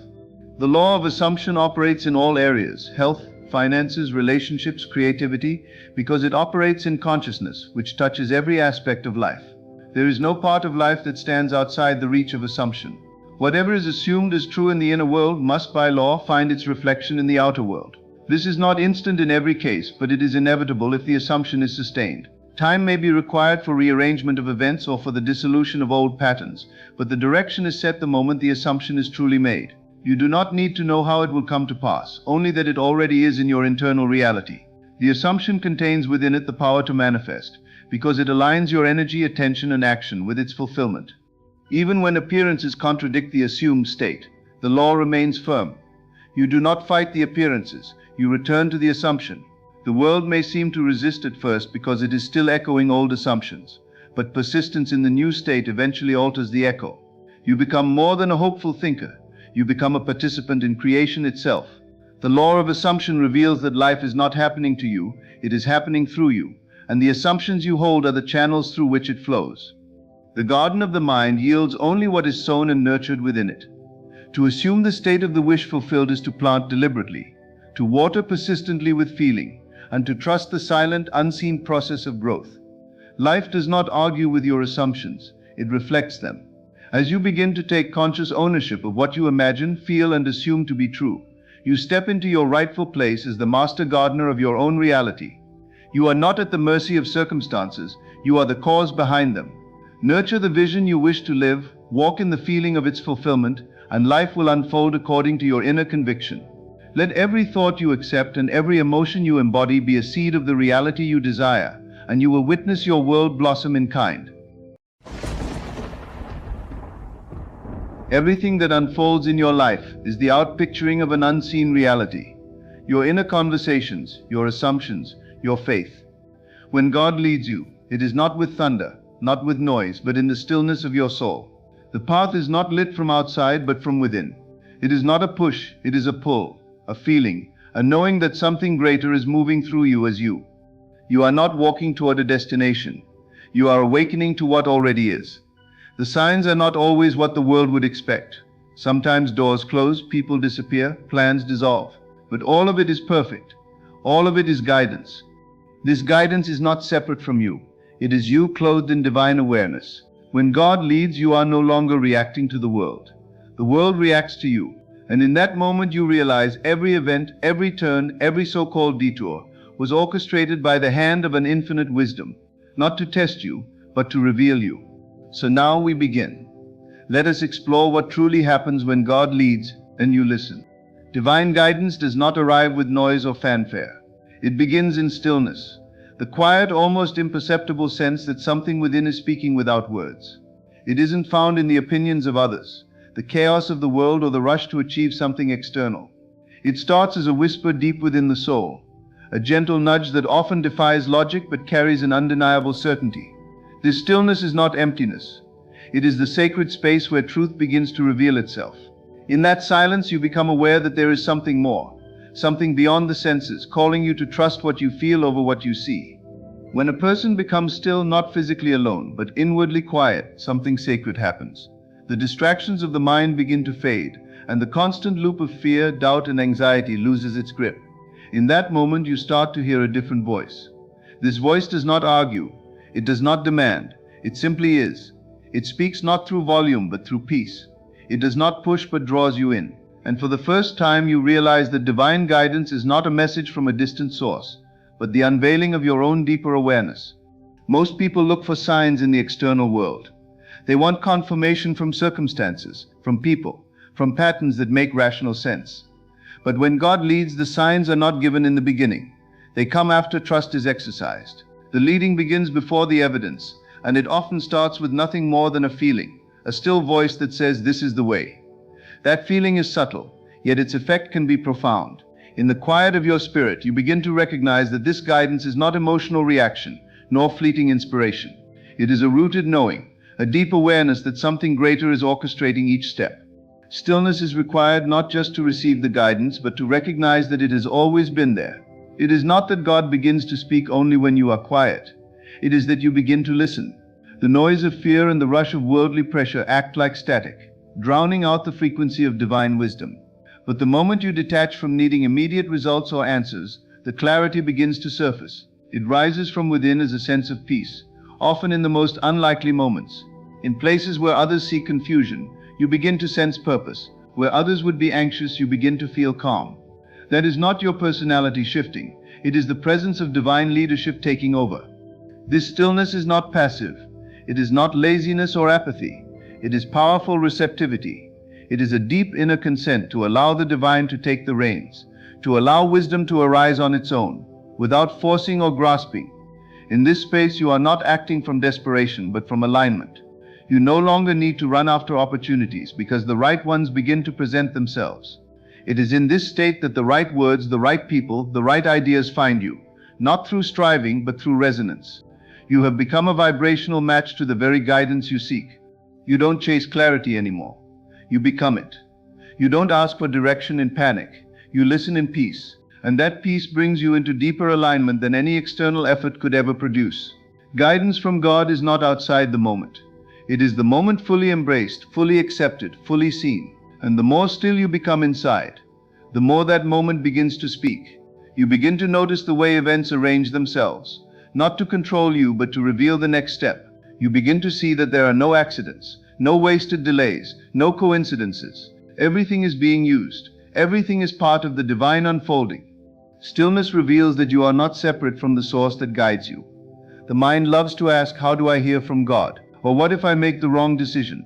The law of assumption operates in all areas: health, finances, relationships, creativity, because it operates in consciousness, which touches every aspect of life. There is no part of life that stands outside the reach of assumption. Whatever is assumed as true in the inner world must by law find its reflection in the outer world. This is not instant in every case, but it is inevitable if the assumption is sustained. Time may be required for rearrangement of events or for the dissolution of old patterns, but the direction is set the moment the assumption is truly made. You do not need to know how it will come to pass, only that it already is in your internal reality. The assumption contains within it the power to manifest, because it aligns your energy, attention, and action with its fulfillment. Even when appearances contradict the assumed state, the law remains firm. You do not fight the appearances, you return to the assumption. The world may seem to resist at first because it is still echoing old assumptions, but persistence in the new state eventually alters the echo. You become more than a hopeful thinker, you become a participant in creation itself. The law of assumption reveals that life is not happening to you, it is happening through you, and the assumptions you hold are the channels through which it flows. The garden of the mind yields only what is sown and nurtured within it. To assume the state of the wish fulfilled is to plant deliberately, to water persistently with feeling, and to trust the silent, unseen process of growth. Life does not argue with your assumptions, it reflects them. As you begin to take conscious ownership of what you imagine, feel, and assume to be true, you step into your rightful place as the master gardener of your own reality. You are not at the mercy of circumstances, you are the cause behind them. Nurture the vision you wish to live, walk in the feeling of its fulfillment, and life will unfold according to your inner conviction. Let every thought you accept and every emotion you embody be a seed of the reality you desire, and you will witness your world blossom in kind. Everything that unfolds in your life is the outpicturing of an unseen reality. Your inner conversations, your assumptions, your faith. When God leads you, it is not with thunder, not with noise, but in the stillness of your soul. The path is not lit from outside, but from within. It is not a push, it is a pull, a feeling, a knowing that something greater is moving through you as you. You are not walking toward a destination. You are awakening to what already is. The signs are not always what the world would expect. Sometimes doors close, people disappear, plans dissolve. But all of it is perfect. All of it is guidance. This guidance is not separate from you. It is you clothed in divine awareness. When God leads, you are no longer reacting to the world. The world reacts to you. And in that moment you realize every event, every turn, every so-called detour was orchestrated by the hand of an infinite wisdom, not to test you, but to reveal you. So now we begin. Let us explore what truly happens when God leads and you listen. Divine guidance does not arrive with noise or fanfare. It begins in stillness, the quiet, almost imperceptible sense that something within is speaking without words. It isn't found in the opinions of others, the chaos of the world, or the rush to achieve something external. It starts as a whisper deep within the soul, a gentle nudge that often defies logic but carries an undeniable certainty. This stillness is not emptiness. It is the sacred space where truth begins to reveal itself. In that silence, you become aware that there is something more, something beyond the senses, calling you to trust what you feel over what you see. When a person becomes still, not physically alone, but inwardly quiet, something sacred happens. The distractions of the mind begin to fade, and the constant loop of fear, doubt, and anxiety loses its grip. In that moment, you start to hear a different voice. This voice does not argue. It does not demand. It simply is. It speaks not through volume, but through peace. It does not push, but draws you in. And for the first time, you realize that divine guidance is not a message from a distant source, but the unveiling of your own deeper awareness. Most people look for signs in the external world. They want confirmation from circumstances, from people, from patterns that make rational sense. But when God leads, the signs are not given in the beginning. They come after trust is exercised. The leading begins before the evidence, and it often starts with nothing more than a feeling, a still voice that says, "This is the way." That feeling is subtle, yet its effect can be profound. In the quiet of your spirit, you begin to recognize that this guidance is not emotional reaction, nor fleeting inspiration. It is a rooted knowing, a deep awareness that something greater is orchestrating each step. Stillness is required not just to receive the guidance, but to recognize that it has always been there. It is not that God begins to speak only when you are quiet. It is that you begin to listen. The noise of fear and the rush of worldly pressure act like static, drowning out the frequency of divine wisdom. But the moment you detach from needing immediate results or answers, the clarity begins to surface. It rises from within as a sense of peace, often in the most unlikely moments. In places where others see confusion, you begin to sense purpose. Where others would be anxious, you begin to feel calm. That is not your personality shifting. It is the presence of divine leadership taking over. This stillness is not passive. It is not laziness or apathy. It is powerful receptivity. It is a deep inner consent to allow the divine to take the reins, to allow wisdom to arise on its own, without forcing or grasping. In this space, you are not acting from desperation, but from alignment. You no longer need to run after opportunities because the right ones begin to present themselves. It is in this state that the right words, the right people, the right ideas find you, not through striving, but through resonance. You have become a vibrational match to the very guidance you seek. You don't chase clarity anymore. You become it. You don't ask for direction in panic. You listen in peace. And that peace brings you into deeper alignment than any external effort could ever produce. Guidance from God is not outside the moment. It is the moment fully embraced, fully accepted, fully seen. And the more still you become inside, the more that moment begins to speak. You begin to notice the way events arrange themselves, not to control you, but to reveal the next step. You begin to see that there are no accidents, no wasted delays, no coincidences. Everything is being used. Everything is part of the divine unfolding. Stillness reveals that you are not separate from the source that guides you. The mind loves to ask, how do I hear from God? Or what if I make the wrong decision?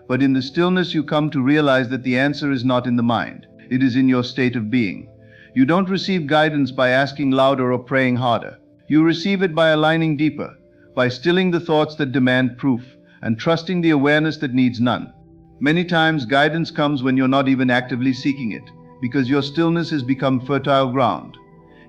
But in the stillness you come to realize that the answer is not in the mind, it is in your state of being. You don't receive guidance by asking louder or praying harder. You receive it by aligning deeper, by stilling the thoughts that demand proof, and trusting the awareness that needs none. Many times guidance comes when you're not even actively seeking it, because your stillness has become fertile ground.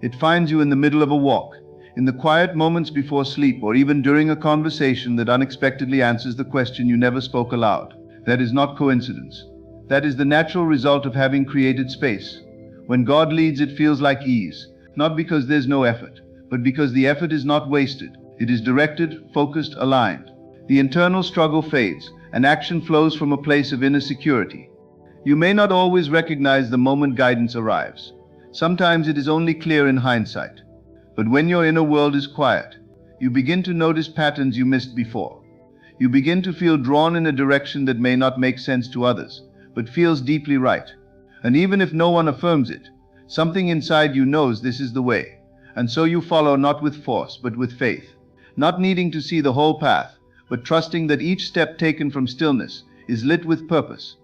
It finds you in the middle of a walk, in the quiet moments before sleep, or even during a conversation that unexpectedly answers the question you never spoke aloud. That is not coincidence. That is the natural result of having created space. When God leads, it feels like ease, not because there's no effort, but because the effort is not wasted. It is directed, focused, aligned. The internal struggle fades, and action flows from a place of inner security. You may not always recognize the moment guidance arrives. Sometimes it is only clear in hindsight. But when your inner world is quiet, you begin to notice patterns you missed before. You begin to feel drawn in a direction that may not make sense to others, but feels deeply right. And even if no one affirms it, something inside you knows this is the way. And so you follow, not with force, but with faith. Not needing to see the whole path, but trusting that each step taken from stillness is lit with purpose.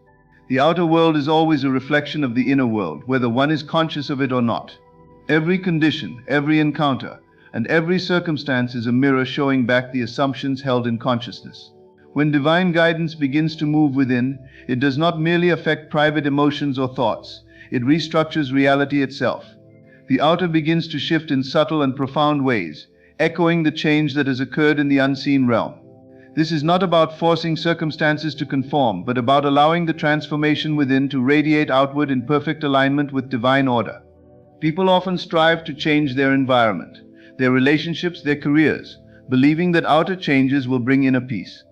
The outer world is always a reflection of the inner world, whether one is conscious of it or not. Every condition, every encounter, and every circumstance is a mirror showing back the assumptions held in consciousness. When divine guidance begins to move within, it does not merely affect private emotions or thoughts, it restructures reality itself. The outer begins to shift in subtle and profound ways, echoing the change that has occurred in the unseen realm. This is not about forcing circumstances to conform, but about allowing the transformation within to radiate outward in perfect alignment with divine order. People often strive to change their environment, their relationships, their careers, believing that outer changes will bring inner peace.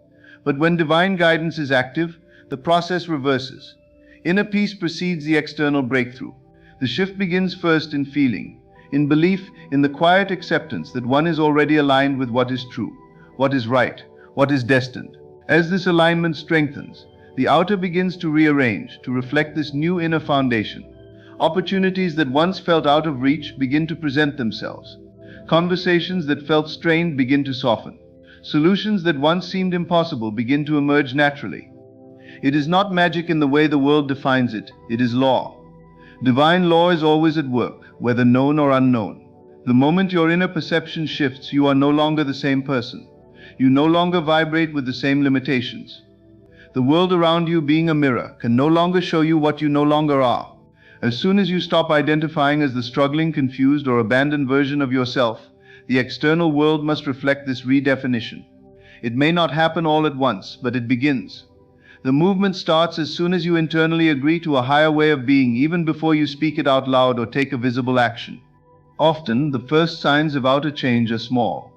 But when divine guidance is active, the process reverses. Inner peace precedes the external breakthrough. The shift begins first in feeling, in belief, in the quiet acceptance that one is already aligned with what is true, what is right, what is destined. As this alignment strengthens, the outer begins to rearrange, to reflect this new inner foundation. Opportunities that once felt out of reach begin to present themselves. Conversations that felt strained begin to soften. Solutions that once seemed impossible begin to emerge naturally. It is not magic in the way the world defines it, it is law. Divine law is always at work, whether known or unknown. The moment your inner perception shifts, you are no longer the same person. You no longer vibrate with the same limitations. The world around you, being a mirror, can no longer show you what you no longer are. As soon as you stop identifying as the struggling, confused, or abandoned version of yourself, the external world must reflect this redefinition. It may not happen all at once, but it begins. The movement starts as soon as you internally agree to a higher way of being, even before you speak it out loud or take a visible action. Often, the first signs of outer change are small.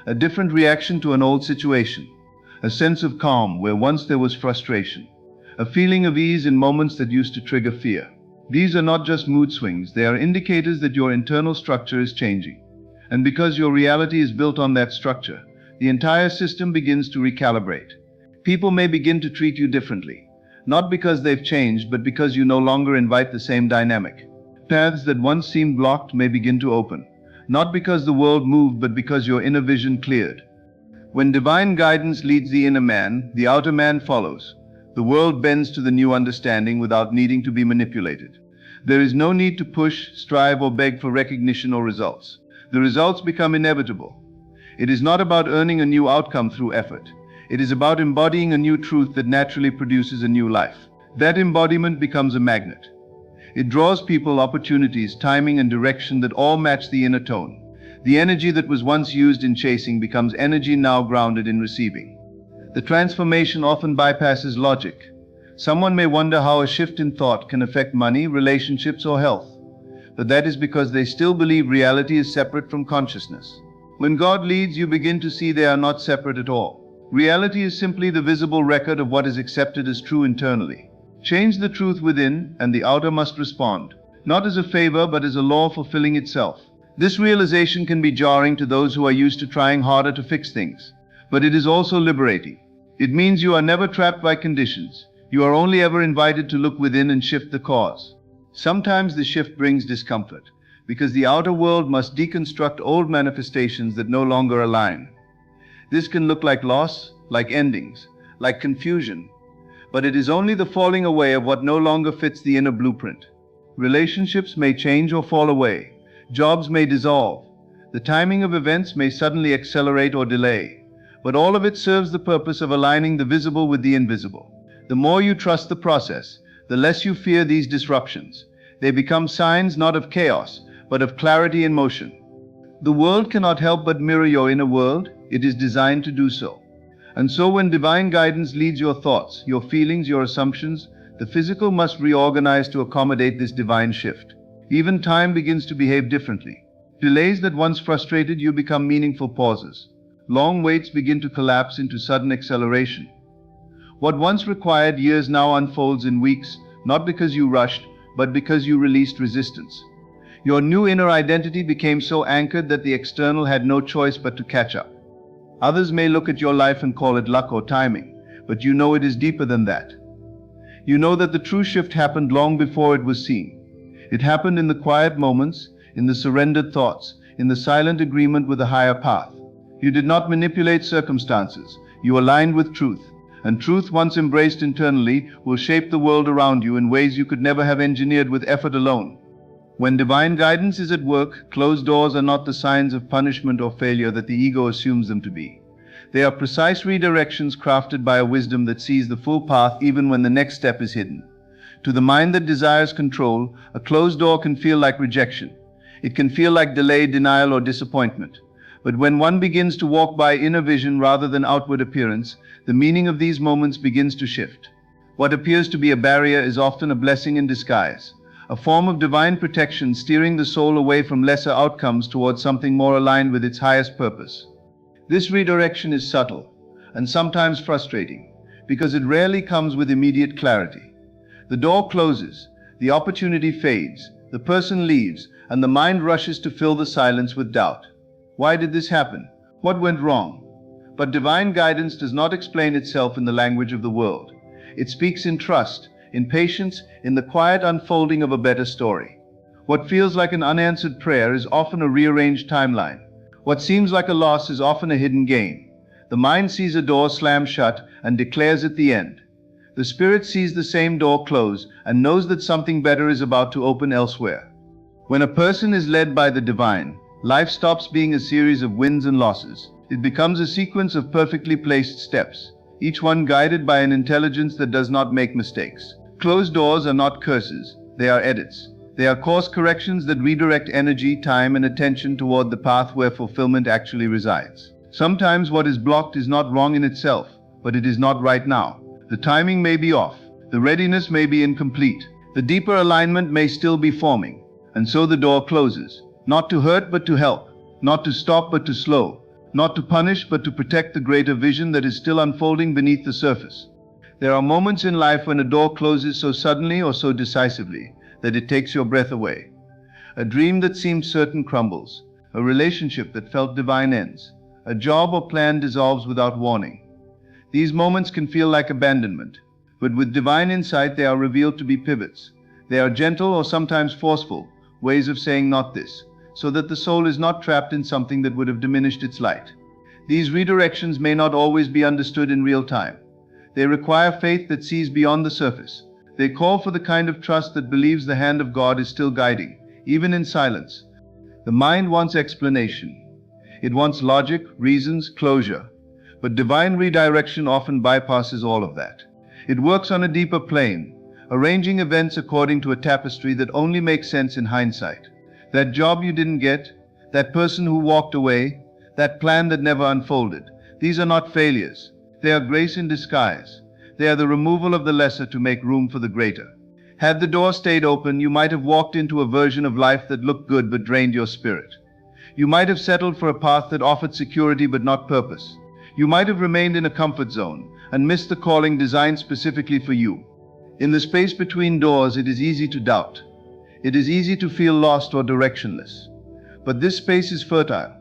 A different reaction to an old situation, a sense of calm where once there was frustration, a feeling of ease in moments that used to trigger fear. These are not just mood swings, they are indicators that your internal structure is changing. And because your reality is built on that structure, the entire system begins to recalibrate. People may begin to treat you differently, not because they've changed, but because you no longer invite the same dynamic. Paths that once seemed blocked may begin to open. Not because the world moved, but because your inner vision cleared. When divine guidance leads the inner man, the outer man follows. The world bends to the new understanding without needing to be manipulated. There is no need to push, strive, or beg for recognition or results. The results become inevitable. It is not about earning a new outcome through effort. It is about embodying a new truth that naturally produces a new life. That embodiment becomes a magnet. It draws people, opportunities, timing, and direction that all match the inner tone. The energy that was once used in chasing becomes energy now grounded in receiving. The transformation often bypasses logic. Someone may wonder how a shift in thought can affect money, relationships, or health. But that is because they still believe reality is separate from consciousness. When God leads, you begin to see they are not separate at all. Reality is simply the visible record of what is accepted as true internally. Change the truth within, and the outer must respond, not as a favor, but as a law fulfilling itself. This realization can be jarring to those who are used to trying harder to fix things, but it is also liberating. It means you are never trapped by conditions. You are only ever invited to look within and shift the cause. Sometimes the shift brings discomfort, because the outer world must deconstruct old manifestations that no longer align. This can look like loss, like endings, like confusion. but it is only the falling away of what no longer fits the inner blueprint. Relationships may change or fall away. Jobs may dissolve. The timing of events may suddenly accelerate or delay. But all of it serves the purpose of aligning the visible with the invisible. The more you trust the process, the less you fear these disruptions. They become signs not of chaos, but of clarity in motion. The world cannot help but mirror your inner world. It is designed to do so. And so when divine guidance leads your thoughts, your feelings, your assumptions, the physical must reorganize to accommodate this divine shift. Even time begins to behave differently. Delays that once frustrated you become meaningful pauses. Long waits begin to collapse into sudden acceleration. What once required years now unfolds in weeks, not because you rushed, but because you released resistance. Your new inner identity became so anchored that the external had no choice but to catch up. Others may look at your life and call it luck or timing, but you know it is deeper than that. You know that the true shift happened long before it was seen. It happened in the quiet moments, in the surrendered thoughts, in the silent agreement with a higher path. You did not manipulate circumstances. You aligned with truth. And truth, once embraced internally, will shape the world around you in ways you could never have engineered with effort alone. When divine guidance is at work, closed doors are not the signs of punishment or failure that the ego assumes them to be. They are precise redirections crafted by a wisdom that sees the full path even when the next step is hidden. To the mind that desires control, a closed door can feel like rejection. It can feel like delay, denial, or disappointment. But when one begins to walk by inner vision rather than outward appearance, the meaning of these moments begins to shift. What appears to be a barrier is often a blessing in disguise, a form of divine protection steering the soul away from lesser outcomes towards something more aligned with its highest purpose. This redirection is subtle and sometimes frustrating because it rarely comes with immediate clarity. The door closes, the opportunity fades, the person leaves, and the mind rushes to fill the silence with doubt. Why did this happen? What went wrong? But divine guidance does not explain itself in the language of the world. It speaks in trust, in patience, in the quiet unfolding of a better story. What feels like an unanswered prayer is often a rearranged timeline. What seems like a loss is often a hidden gain. The mind sees a door slam shut and declares it the end. The spirit sees the same door close and knows that something better is about to open elsewhere. When a person is led by the divine, life stops being a series of wins and losses. It becomes a sequence of perfectly placed steps, each one guided by an intelligence that does not make mistakes. Closed doors are not curses, they are edits. They are course corrections that redirect energy, time, and attention toward the path where fulfillment actually resides. Sometimes what is blocked is not wrong in itself, but it is not right now. The timing may be off, the readiness may be incomplete, the deeper alignment may still be forming, and so the door closes, not to hurt but to help, not to stop but to slow, not to punish but to protect the greater vision that is still unfolding beneath the surface. There are moments in life when a door closes so suddenly or so decisively that it takes your breath away. A dream that seemed certain crumbles, a relationship that felt divine ends, a job or plan dissolves without warning. These moments can feel like abandonment, but with divine insight they are revealed to be pivots. They are gentle or sometimes forceful ways of saying not this, so that the soul is not trapped in something that would have diminished its light. These redirections may not always be understood in real time. They require faith that sees beyond the surface. They call for the kind of trust that believes the hand of God is still guiding, even in silence. The mind wants explanation. It wants logic, reasons, closure. But divine redirection often bypasses all of that. It works on a deeper plane, arranging events according to a tapestry that only makes sense in hindsight. That job you didn't get, that person who walked away, that plan that never unfolded. These are not failures. They are grace in disguise. They are the removal of the lesser to make room for the greater. Had the door stayed open, you might have walked into a version of life that looked good but drained your spirit. You might have settled for a path that offered security but not purpose. You might have remained in a comfort zone and missed the calling designed specifically for you. In the space between doors, it is easy to doubt. It is easy to feel lost or directionless. But this space is fertile.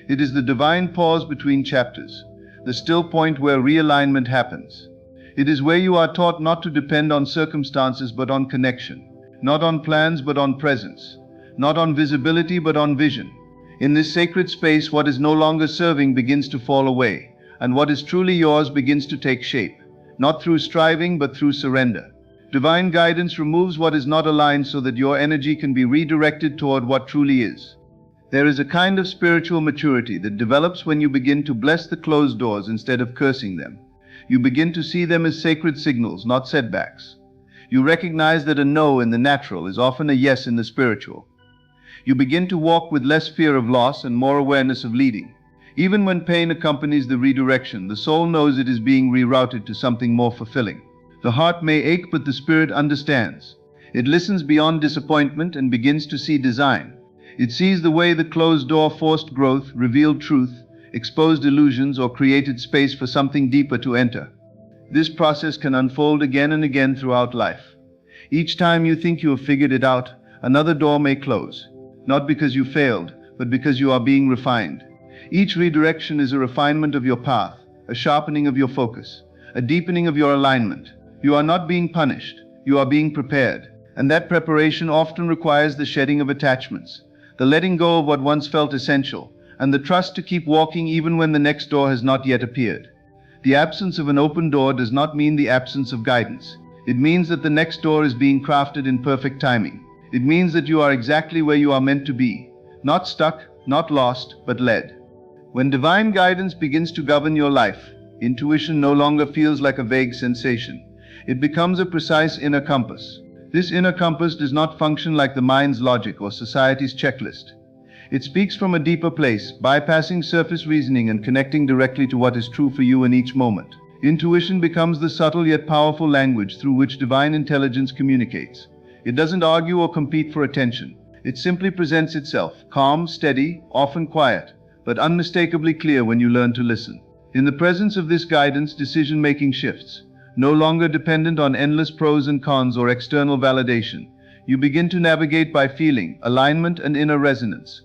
It is the divine pause between chapters, the still point where realignment happens. It is where you are taught not to depend on circumstances but on connection, not on plans but on presence, not on visibility but on vision. In this sacred space, what is no longer serving begins to fall away, and what is truly yours begins to take shape. not through striving but through surrender. Divine guidance removes what is not aligned so that your energy can be redirected toward what truly is. There is a kind of spiritual maturity that develops when you begin to bless the closed doors instead of cursing them. You begin to see them as sacred signals, not setbacks. You recognize that a no in the natural is often a yes in the spiritual. You begin to walk with less fear of loss and more awareness of leading. Even when pain accompanies the redirection, the soul knows it is being rerouted to something more fulfilling. The heart may ache, but the spirit understands. It listens beyond disappointment and begins to see design. It sees the way the closed door forced growth, revealed truth, exposed illusions, or created space for something deeper to enter. This process can unfold again and again throughout life. Each time you think you have figured it out, another door may close. Not because you failed, but because you are being refined. Each redirection is a refinement of your path, a sharpening of your focus, a deepening of your alignment. You are not being punished, you are being prepared. And that preparation often requires the shedding of attachments, the letting go of what once felt essential, and the trust to keep walking even when the next door has not yet appeared. The absence of an open door does not mean the absence of guidance. It means that the next door is being crafted in perfect timing. It means that you are exactly where you are meant to be, not stuck, not lost, but led. When divine guidance begins to govern your life, intuition no longer feels like a vague sensation. It becomes a precise inner compass. This inner compass does not function like the mind's logic or society's checklist. It speaks from a deeper place, bypassing surface reasoning and connecting directly to what is true for you in each moment. Intuition becomes the subtle yet powerful language through which divine intelligence communicates. It doesn't argue or compete for attention. It simply presents itself, calm, steady, often quiet, but unmistakably clear when you learn to listen. In the presence of this guidance, decision-making shifts. No longer dependent on endless pros and cons or external validation, you begin to navigate by feeling, alignment, and inner resonance.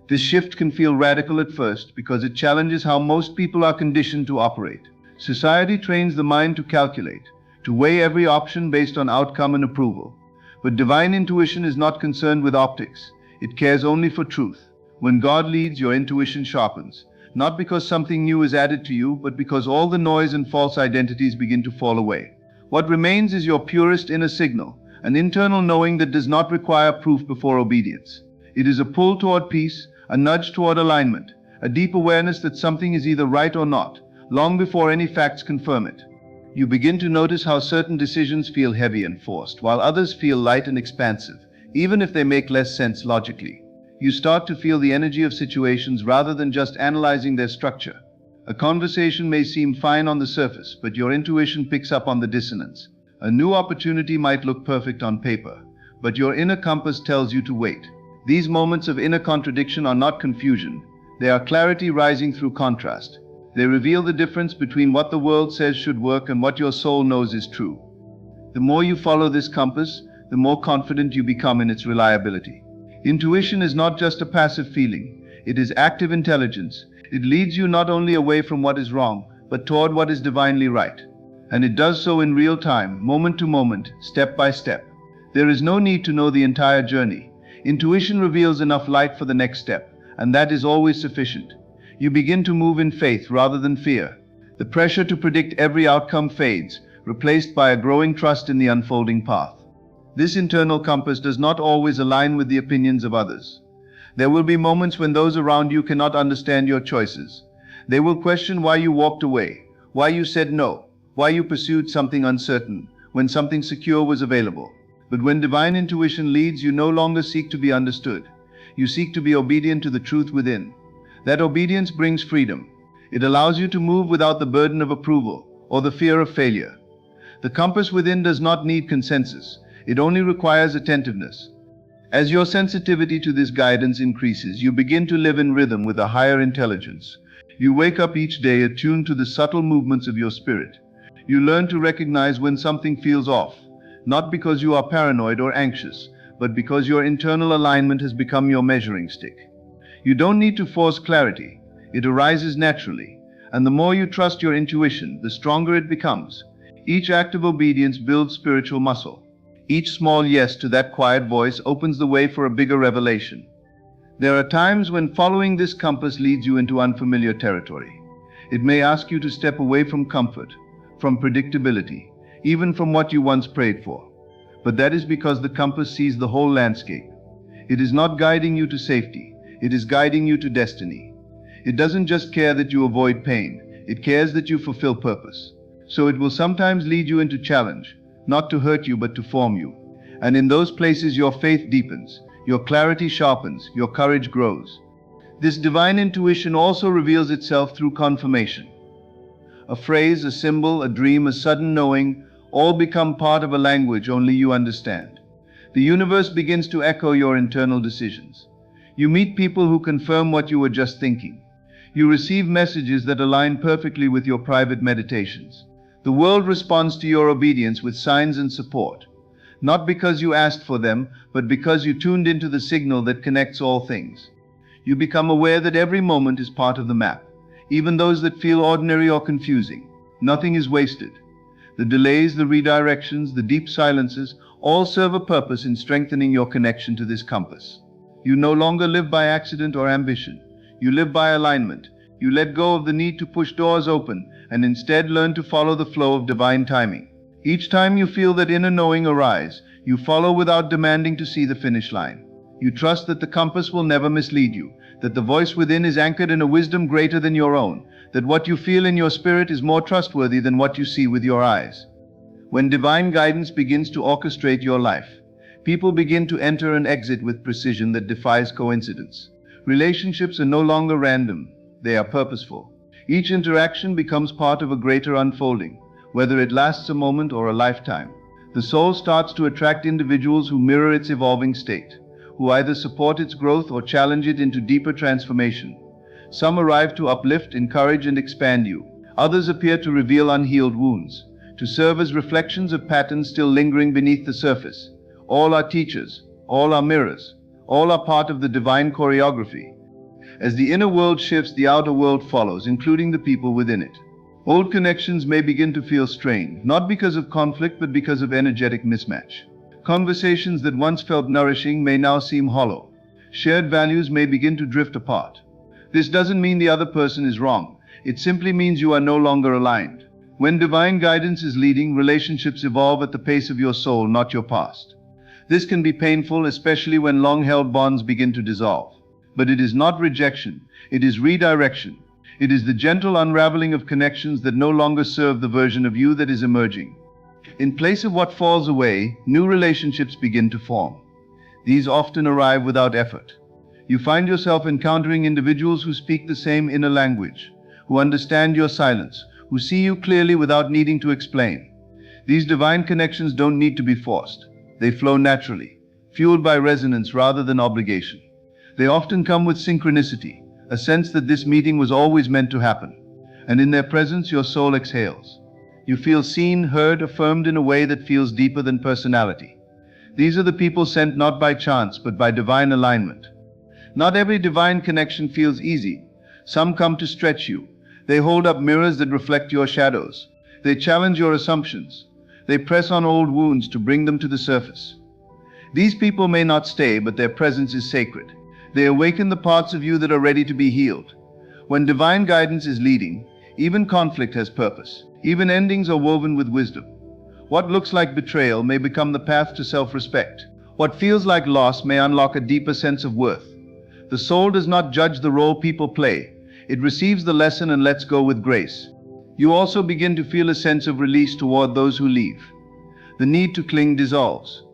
This shift can feel radical at first because it challenges how most people are conditioned to operate. Society trains the mind to calculate, to weigh every option based on outcome and approval. But divine intuition is not concerned with optics. It cares only for truth. When God leads, your intuition sharpens, not because something new is added to you, but because all the noise and false identities begin to fall away. What remains is your purest inner signal, an internal knowing that does not require proof before obedience. It is a pull toward peace, a nudge toward alignment, a deep awareness that something is either right or not, long before any facts confirm it. You begin to notice how certain decisions feel heavy and forced, while others feel light and expansive, even if they make less sense logically. You start to feel the energy of situations rather than just analyzing their structure. A conversation may seem fine on the surface, but your intuition picks up on the dissonance. A new opportunity might look perfect on paper, but your inner compass tells you to wait. These moments of inner contradiction are not confusion. They are clarity rising through contrast. They reveal the difference between what the world says should work and what your soul knows is true. The more you follow this compass, the more confident you become in its reliability. Intuition is not just a passive feeling. It is active intelligence. It leads you not only away from what is wrong, but toward what is divinely right. And it does so in real time, moment to moment, step by step. There is no need to know the entire journey. Intuition reveals enough light for the next step, and that is always sufficient. You begin to move in faith rather than fear. The pressure to predict every outcome fades, replaced by a growing trust in the unfolding path. This internal compass does not always align with the opinions of others. There will be moments when those around you cannot understand your choices. They will question why you walked away, why you said no, why you pursued something uncertain when something secure was available. But when divine intuition leads, you no longer seek to be understood. You seek to be obedient to the truth within. That obedience brings freedom. It allows you to move without the burden of approval or the fear of failure. The compass within does not need consensus. It only requires attentiveness. As your sensitivity to this guidance increases, you begin to live in rhythm with a higher intelligence. You wake up each day attuned to the subtle movements of your spirit. You learn to recognize when something feels off, not because you are paranoid or anxious, but because your internal alignment has become your measuring stick. You don't need to force clarity. It arises naturally. And the more you trust your intuition, the stronger it becomes. Each act of obedience builds spiritual muscle. Each small yes to that quiet voice opens the way for a bigger revelation. There are times when following this compass leads you into unfamiliar territory. It may ask you to step away from comfort, from predictability, even from what you once prayed for. But that is because the compass sees the whole landscape. It is not guiding you to safety, it is guiding you to destiny. It doesn't just care that you avoid pain, it cares that you fulfill purpose. So it will sometimes lead you into challenge, not to hurt you but to form you. And in those places your faith deepens, your clarity sharpens, your courage grows. This divine intuition also reveals itself through confirmation. A phrase, a symbol, a dream, a sudden knowing, all become part of a language only you understand. The universe begins to echo your internal decisions. You meet people who confirm what you were just thinking. You receive messages that align perfectly with your private meditations. The world responds to your obedience with signs and support, not because you asked for them, but because you tuned into the signal that connects all things. You become aware that every moment is part of the map, even those that feel ordinary or confusing. Nothing is wasted. The delays, the redirections, the deep silences, all serve a purpose in strengthening your connection to this compass. You no longer live by accident or ambition. You live by alignment. You let go of the need to push doors open and instead learn to follow the flow of divine timing. Each time you feel that inner knowing arise, you follow without demanding to see the finish line. You trust that the compass will never mislead you, that the voice within is anchored in a wisdom greater than your own, that what you feel in your spirit is more trustworthy than what you see with your eyes. When divine guidance begins to orchestrate your life, people begin to enter and exit with precision that defies coincidence. Relationships are no longer random, they are purposeful. Each interaction becomes part of a greater unfolding, whether it lasts a moment or a lifetime. The soul starts to attract individuals who mirror its evolving state, who either support its growth or challenge it into deeper transformation. Some arrive to uplift, encourage, and expand you. Others appear to reveal unhealed wounds, to serve as reflections of patterns still lingering beneath the surface. All are teachers, all are mirrors, all are part of the divine choreography. As the inner world shifts, the outer world follows, including the people within it. Old connections may begin to feel strained, not because of conflict but because of energetic mismatch. Conversations that once felt nourishing may now seem hollow. Shared values may begin to drift apart. This doesn't mean the other person is wrong. It simply means you are no longer aligned. When divine guidance is leading, relationships evolve at the pace of your soul, not your past. This can be painful, especially when long-held bonds begin to dissolve. But it is not rejection, it is redirection. It is the gentle unraveling of connections that no longer serve the version of you that is emerging. In place of what falls away, new relationships begin to form. These often arrive without effort. You find yourself encountering individuals who speak the same inner language, who understand your silence, who see you clearly without needing to explain. These divine connections don't need to be forced. They flow naturally, fueled by resonance rather than obligation. They often come with synchronicity, a sense that this meeting was always meant to happen. And in their presence, your soul exhales. You feel seen, heard, affirmed in a way that feels deeper than personality. These are the people sent not by chance, but by divine alignment. Not every divine connection feels easy. Some come to stretch you. They hold up mirrors that reflect your shadows. They challenge your assumptions. They press on old wounds to bring them to the surface. These people may not stay, but their presence is sacred. They awaken the parts of you that are ready to be healed. When divine guidance is leading, even conflict has purpose. Even endings are woven with wisdom. What looks like betrayal may become the path to self-respect. What feels like loss may unlock a deeper sense of worth. The soul does not judge the role people play. It receives the lesson and lets go with grace. You also begin to feel a sense of release toward those who leave. The need to cling dissolves.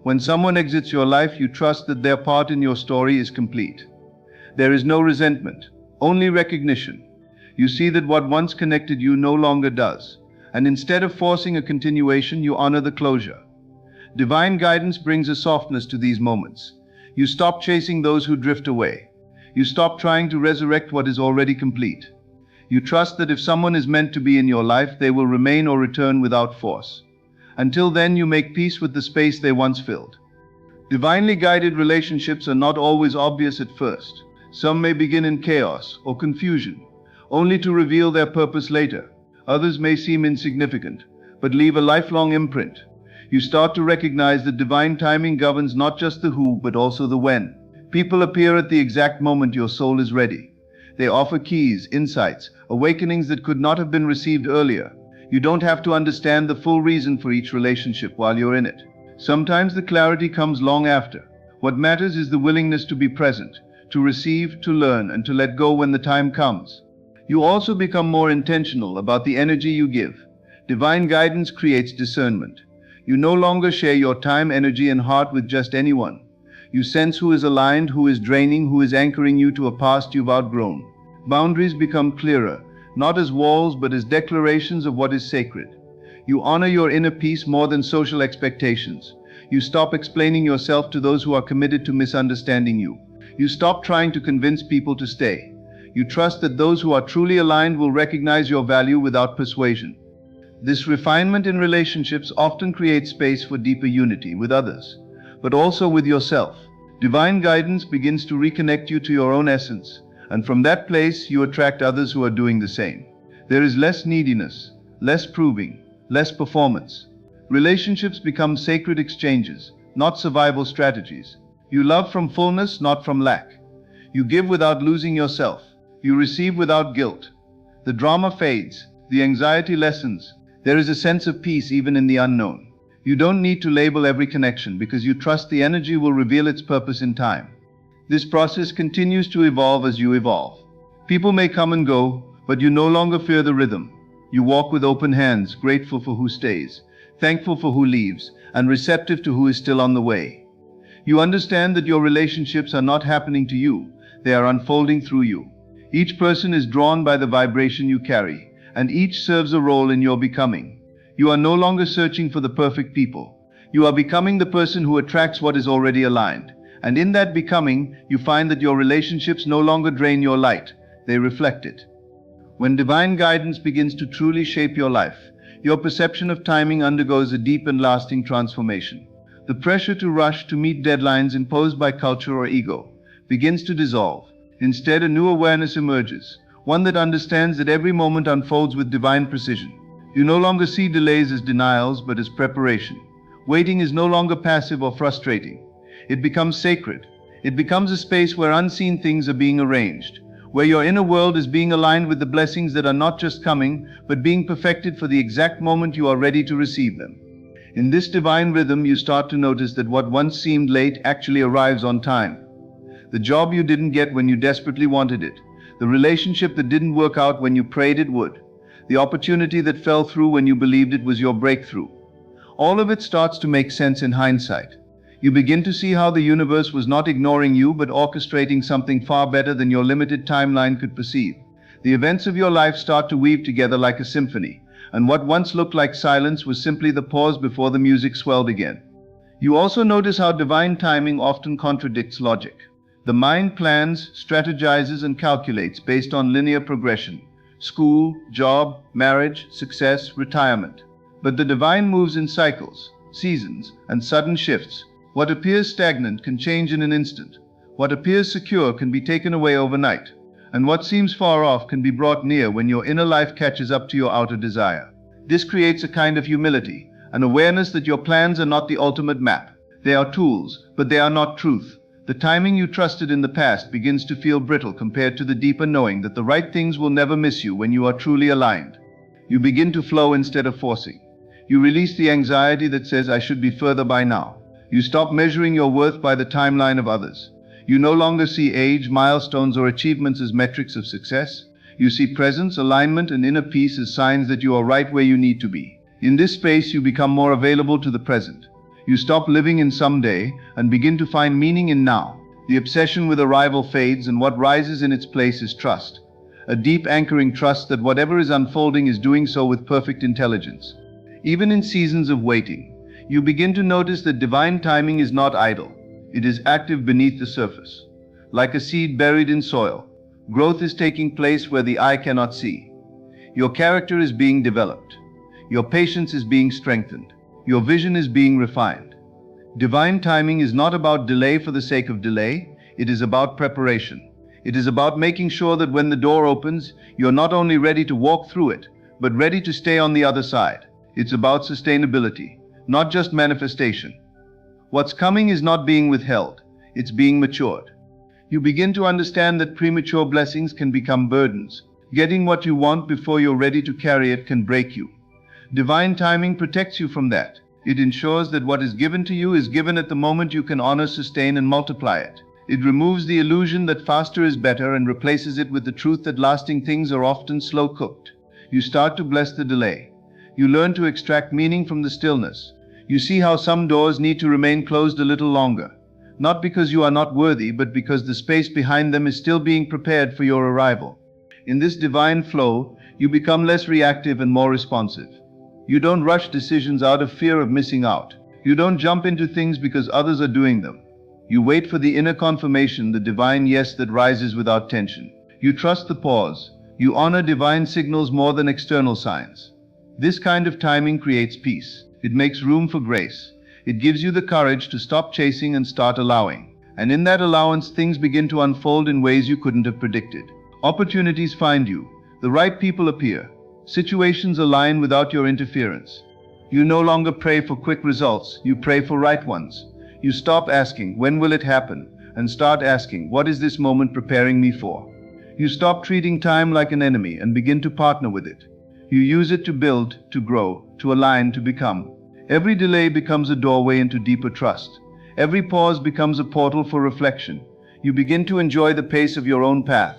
When someone exits your life, you trust that their part in your story is complete. There is no resentment, only recognition. You see that what once connected you no longer does, and instead of forcing a continuation, you honor the closure. Divine guidance brings a softness to these moments. You stop chasing those who drift away. You stop trying to resurrect what is already complete. You trust that if someone is meant to be in your life, they will remain or return without force. Until then, you make peace with the space they once filled. Divinely guided relationships are not always obvious at first. Some may begin in chaos or confusion, only to reveal their purpose later. Others may seem insignificant, but leave a lifelong imprint. You start to recognize that divine timing governs not just the who, but also the when. People appear at the exact moment your soul is ready. They offer keys, insights, awakenings that could not have been received earlier. You don't have to understand the full reason for each relationship while you're in it. Sometimes the clarity comes long after. What matters is the willingness to be present, to receive, to learn, and to let go when the time comes. You also become more intentional about the energy you give. Divine guidance creates discernment. You no longer share your time, energy, and heart with just anyone. You sense who is aligned, who is draining, who is anchoring you to a past you've outgrown. Boundaries become clearer, not as walls but as declarations of what is sacred. You honor your inner peace more than social expectations. You stop explaining yourself to those who are committed to misunderstanding you. You stop trying to convince people to stay. You trust that those who are truly aligned will recognize your value without persuasion. This refinement in relationships often creates space for deeper unity with others, but also with yourself. Divine guidance begins to reconnect you to your own essence, and from that place you attract others who are doing the same. There is less neediness, less proving, less performance. Relationships become sacred exchanges, not survival strategies. You love from fullness, not from lack. You give without losing yourself. You receive without guilt. The drama fades, the anxiety lessens. There is a sense of peace even in the unknown. You don't need to label every connection because you trust the energy will reveal its purpose in time. This process continues to evolve as you evolve. People may come and go, but you no longer fear the rhythm. You walk with open hands, grateful for who stays, thankful for who leaves, and receptive to who is still on the way. You understand that your relationships are not happening to you, they are unfolding through you. Each person is drawn by the vibration you carry, and each serves a role in your becoming. You are no longer searching for the perfect people. You are becoming the person who attracts what is already aligned. And in that becoming, you find that your relationships no longer drain your light, they reflect it. When divine guidance begins to truly shape your life, your perception of timing undergoes a deep and lasting transformation. The pressure to rush to meet deadlines imposed by culture or ego begins to dissolve. Instead, a new awareness emerges, one that understands that every moment unfolds with divine precision. You no longer see delays as denials, but as preparation. Waiting is no longer passive or frustrating. It becomes sacred. It becomes a space where unseen things are being arranged, where your inner world is being aligned with the blessings that are not just coming, but being perfected for the exact moment you are ready to receive them. In this divine rhythm, you start to notice that what once seemed late actually arrives on time. The job you didn't get when you desperately wanted it, the relationship that didn't work out when you prayed it would, the opportunity that fell through when you believed it was your breakthrough. All of it starts to make sense in hindsight. You begin to see how the universe was not ignoring you but orchestrating something far better than your limited timeline could perceive. The events of your life start to weave together like a symphony, and what once looked like silence was simply the pause before the music swelled again. You also notice how divine timing often contradicts logic. The mind plans, strategizes, and calculates based on linear progression: school, job, marriage, success, retirement. But the divine moves in cycles, seasons, and sudden shifts. What appears stagnant can change in an instant. What appears secure can be taken away overnight. And what seems far off can be brought near when your inner life catches up to your outer desire. This creates a kind of humility, an awareness that your plans are not the ultimate map. They are tools, but they are not truth. The timing you trusted in the past begins to feel brittle compared to the deeper knowing that the right things will never miss you when you are truly aligned. You begin to flow instead of forcing. You release the anxiety that says, "I should be further by now." You stop measuring your worth by the timeline of others. You no longer see age, milestones, or achievements as metrics of success. You see presence, alignment, and inner peace as signs that you are right where you need to be. In this space, you become more available to the present. You stop living in someday and begin to find meaning in now. The obsession with arrival fades, and what rises in its place is trust. A deep anchoring trust that whatever is unfolding is doing so with perfect intelligence. Even in seasons of waiting, you begin to notice that divine timing is not idle. It is active beneath the surface. Like a seed buried in soil, growth is taking place where the eye cannot see. Your character is being developed. Your patience is being strengthened. Your vision is being refined. Divine timing is not about delay for the sake of delay. It is about preparation. It is about making sure that when the door opens, you're not only ready to walk through it, but ready to stay on the other side. It's about sustainability, not just manifestation. What's coming is not being withheld, it's being matured. You begin to understand that premature blessings can become burdens. Getting what you want before you're ready to carry it can break you. Divine timing protects you from that. It ensures that what is given to you is given at the moment you can honor, sustain, and multiply it. It removes the illusion that faster is better and replaces it with the truth that lasting things are often slow-cooked. You start to bless the delay. You learn to extract meaning from the stillness. You see how some doors need to remain closed a little longer. Not because you are not worthy, but because the space behind them is still being prepared for your arrival. In this divine flow, you become less reactive and more responsive. You don't rush decisions out of fear of missing out. You don't jump into things because others are doing them. You wait for the inner confirmation, the divine yes that rises without tension. You trust the pause. You honor divine signals more than external signs. This kind of timing creates peace. It makes room for grace. It gives you the courage to stop chasing and start allowing. And in that allowance, things begin to unfold in ways you couldn't have predicted. Opportunities find you. The right people appear. Situations align without your interference. You no longer pray for quick results. You pray for right ones. You stop asking, when will it happen? And start asking, what is this moment preparing me for? You stop treating time like an enemy and begin to partner with it. You use it to build, to grow, to align, to become. Every delay becomes a doorway into deeper trust. Every pause becomes a portal for reflection. You begin to enjoy the pace of your own path.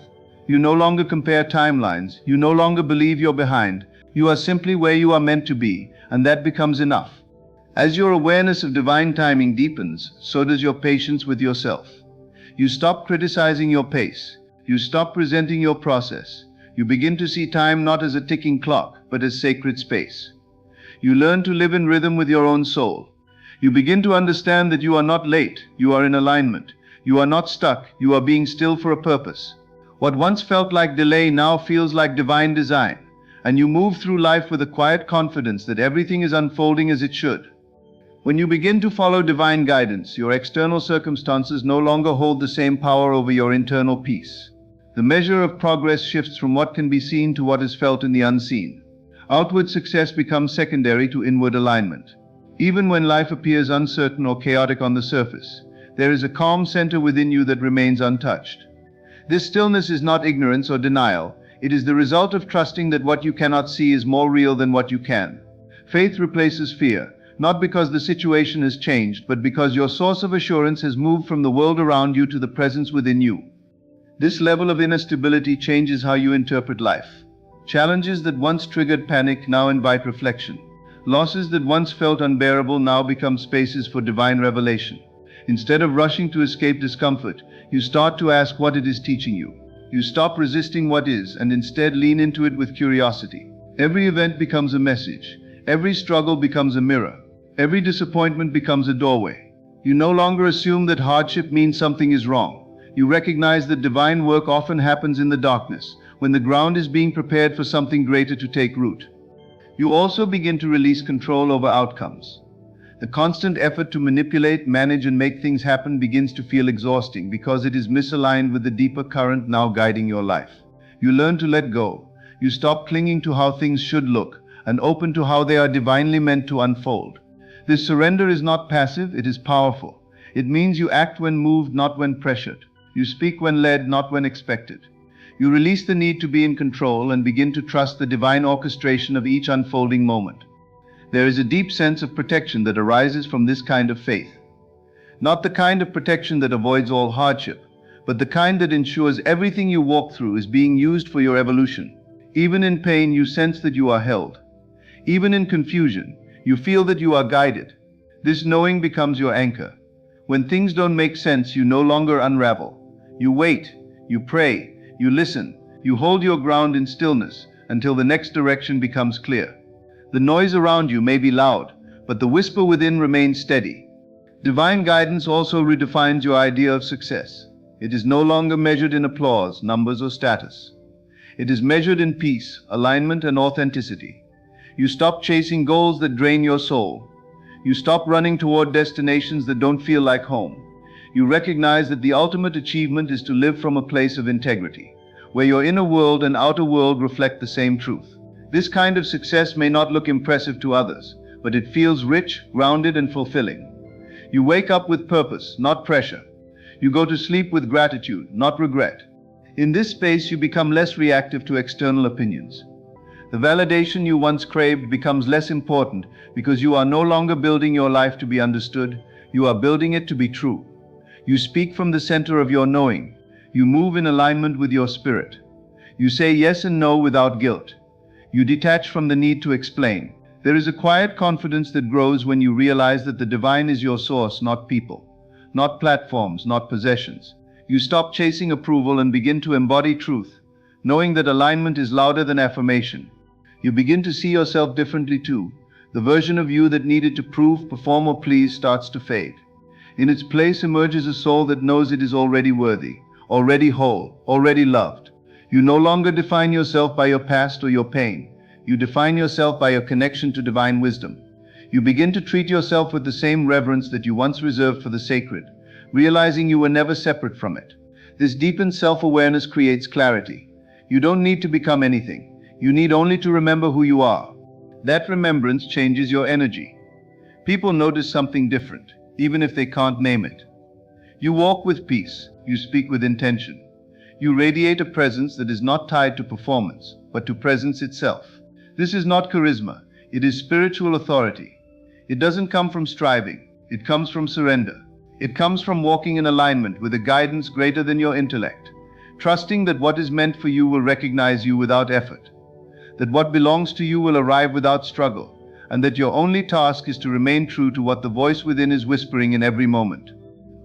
You no longer compare timelines. You no longer believe you're behind. You are simply where you are meant to be, and that becomes enough. As your awareness of divine timing deepens, so does your patience with yourself. You stop criticizing your pace. You stop resenting your process. You begin to see time not as a ticking clock, but as sacred space. You learn to live in rhythm with your own soul. You begin to understand that you are not late, you are in alignment. You are not stuck, you are being still for a purpose. What once felt like delay now feels like divine design, and you move through life with a quiet confidence that everything is unfolding as it should. When you begin to follow divine guidance, your external circumstances no longer hold the same power over your internal peace. The measure of progress shifts from what can be seen to what is felt in the unseen. Outward success becomes secondary to inward alignment. Even when life appears uncertain or chaotic on the surface, there is a calm center within you that remains untouched. This stillness is not ignorance or denial. It is the result of trusting that what you cannot see is more real than what you can. Faith replaces fear, not because the situation has changed, but because your source of assurance has moved from the world around you to the presence within you. This level of inner stability changes how you interpret life. Challenges that once triggered panic now invite reflection. Losses that once felt unbearable now become spaces for divine revelation. Instead of rushing to escape discomfort, you start to ask what it is teaching you. You stop resisting what is and instead lean into it with curiosity. Every event becomes a message. Every struggle becomes a mirror. Every disappointment becomes a doorway. You no longer assume that hardship means something is wrong. You recognize that divine work often happens in the darkness, when the ground is being prepared for something greater to take root. You also begin to release control over outcomes. The constant effort to manipulate, manage, and make things happen begins to feel exhausting because it is misaligned with the deeper current now guiding your life. You learn to let go. You stop clinging to how things should look and open to how they are divinely meant to unfold. This surrender is not passive, it is powerful. It means you act when moved, not when pressured. You speak when led, not when expected. You release the need to be in control and begin to trust the divine orchestration of each unfolding moment. There is a deep sense of protection that arises from this kind of faith. Not the kind of protection that avoids all hardship, but the kind that ensures everything you walk through is being used for your evolution. Even in pain, you sense that you are held. Even in confusion, you feel that you are guided. This knowing becomes your anchor. When things don't make sense, you no longer unravel. You wait, you pray, you listen, you hold your ground in stillness until the next direction becomes clear. The noise around you may be loud, but the whisper within remains steady. Divine guidance also redefines your idea of success. It is no longer measured in applause, numbers, or status. It is measured in peace, alignment, and authenticity. You stop chasing goals that drain your soul. You stop running toward destinations that don't feel like home. You recognize that the ultimate achievement is to live from a place of integrity, where your inner world and outer world reflect the same truth. This kind of success may not look impressive to others, but it feels rich, grounded, and fulfilling. You wake up with purpose, not pressure. You go to sleep with gratitude, not regret. In this space, you become less reactive to external opinions. The validation you once craved becomes less important because you are no longer building your life to be understood, you are building it to be true. You speak from the center of your knowing. You move in alignment with your spirit. You say yes and no without guilt. You detach from the need to explain. There is a quiet confidence that grows when you realize that the divine is your source, not people, not platforms, not possessions. You stop chasing approval and begin to embody truth, knowing that alignment is louder than affirmation. You begin to see yourself differently too. The version of you that needed to prove, perform, or please starts to fade. In its place emerges a soul that knows it is already worthy, already whole, already loved. You no longer define yourself by your past or your pain. You define yourself by your connection to divine wisdom. You begin to treat yourself with the same reverence that you once reserved for the sacred, realizing you were never separate from it. This deepened self-awareness creates clarity. You don't need to become anything. You need only to remember who you are. That remembrance changes your energy. People notice something different, even if they can't name it. You walk with peace. You speak with intention. You radiate a presence that is not tied to performance, but to presence itself. This is not charisma. It is spiritual authority. It doesn't come from striving. It comes from surrender. It comes from walking in alignment with a guidance greater than your intellect, trusting that what is meant for you will recognize you without effort, that what belongs to you will arrive without struggle, and that your only task is to remain true to what the voice within is whispering in every moment.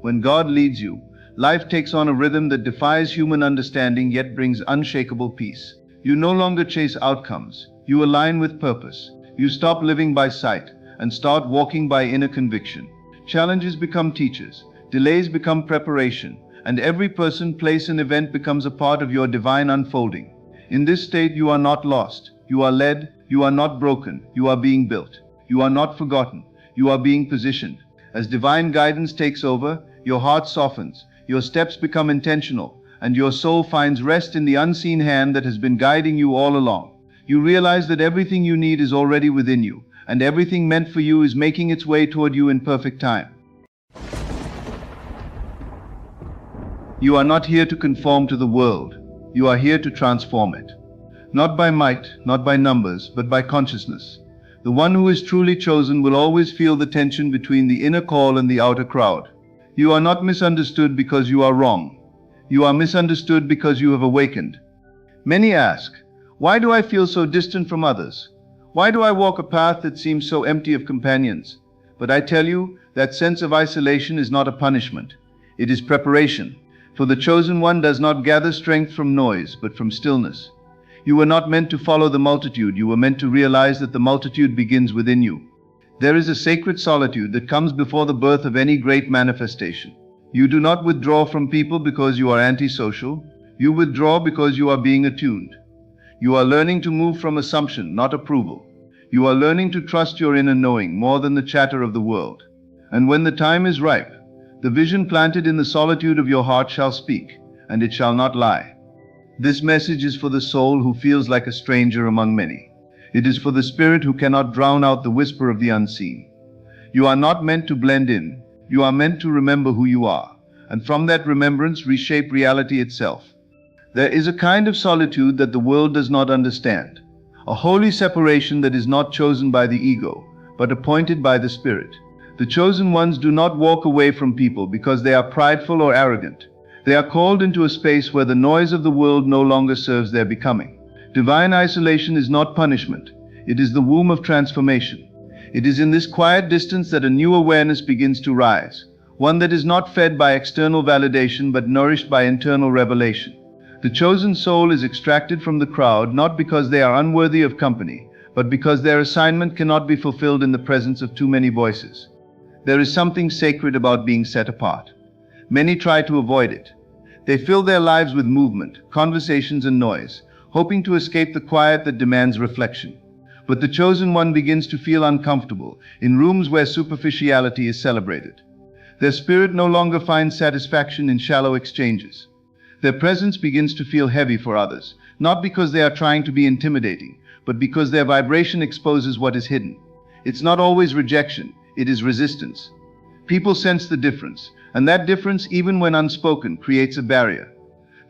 When God leads you, life takes on a rhythm that defies human understanding yet brings unshakable peace. You no longer chase outcomes. You align with purpose. You stop living by sight and start walking by inner conviction. Challenges become teachers. Delays become preparation. And every person, place, and event becomes a part of your divine unfolding. In this state, you are not lost. You are led. You are not broken. You are being built. You are not forgotten. You are being positioned. As divine guidance takes over, your heart softens, your steps become intentional, and your soul finds rest in the unseen hand that has been guiding you all along. You realize that everything you need is already within you, and everything meant for you is making its way toward you in perfect time. You are not here to conform to the world. You are here to transform it. Not by might, not by numbers, but by consciousness. The one who is truly chosen will always feel the tension between the inner call and the outer crowd. You are not misunderstood because you are wrong. You are misunderstood because you have awakened. Many ask, why do I feel so distant from others? Why do I walk a path that seems so empty of companions? But I tell you, that sense of isolation is not a punishment. It is preparation. For the chosen one does not gather strength from noise, but from stillness. You were not meant to follow the multitude. You were meant to realize that the multitude begins within you. There is a sacred solitude that comes before the birth of any great manifestation. You do not withdraw from people because you are antisocial. You withdraw because you are being attuned. You are learning to move from assumption, not approval. You are learning to trust your inner knowing more than the chatter of the world. And when the time is ripe, the vision planted in the solitude of your heart shall speak, and it shall not lie. This message is for the soul who feels like a stranger among many. It is for the spirit who cannot drown out the whisper of the unseen. You are not meant to blend in. You are meant to remember who you are, and from that remembrance reshape reality itself. There is a kind of solitude that the world does not understand, a holy separation that is not chosen by the ego, but appointed by the spirit. The chosen ones do not walk away from people because they are prideful or arrogant. They are called into a space where the noise of the world no longer serves their becoming. Divine isolation is not punishment. It is the womb of transformation. It is in this quiet distance that a new awareness begins to rise, one that is not fed by external validation but nourished by internal revelation. The chosen soul is extracted from the crowd not because they are unworthy of company, but because their assignment cannot be fulfilled in the presence of too many voices. There is something sacred about being set apart. Many try to avoid it. They fill their lives with movement, conversations, and noise, hoping to escape the quiet that demands reflection. But the chosen one begins to feel uncomfortable in rooms where superficiality is celebrated. Their spirit no longer finds satisfaction in shallow exchanges. Their presence begins to feel heavy for others, not because they are trying to be intimidating, but because their vibration exposes what is hidden. It's not always rejection, it is resistance. People sense the difference, and that difference, even when unspoken, creates a barrier.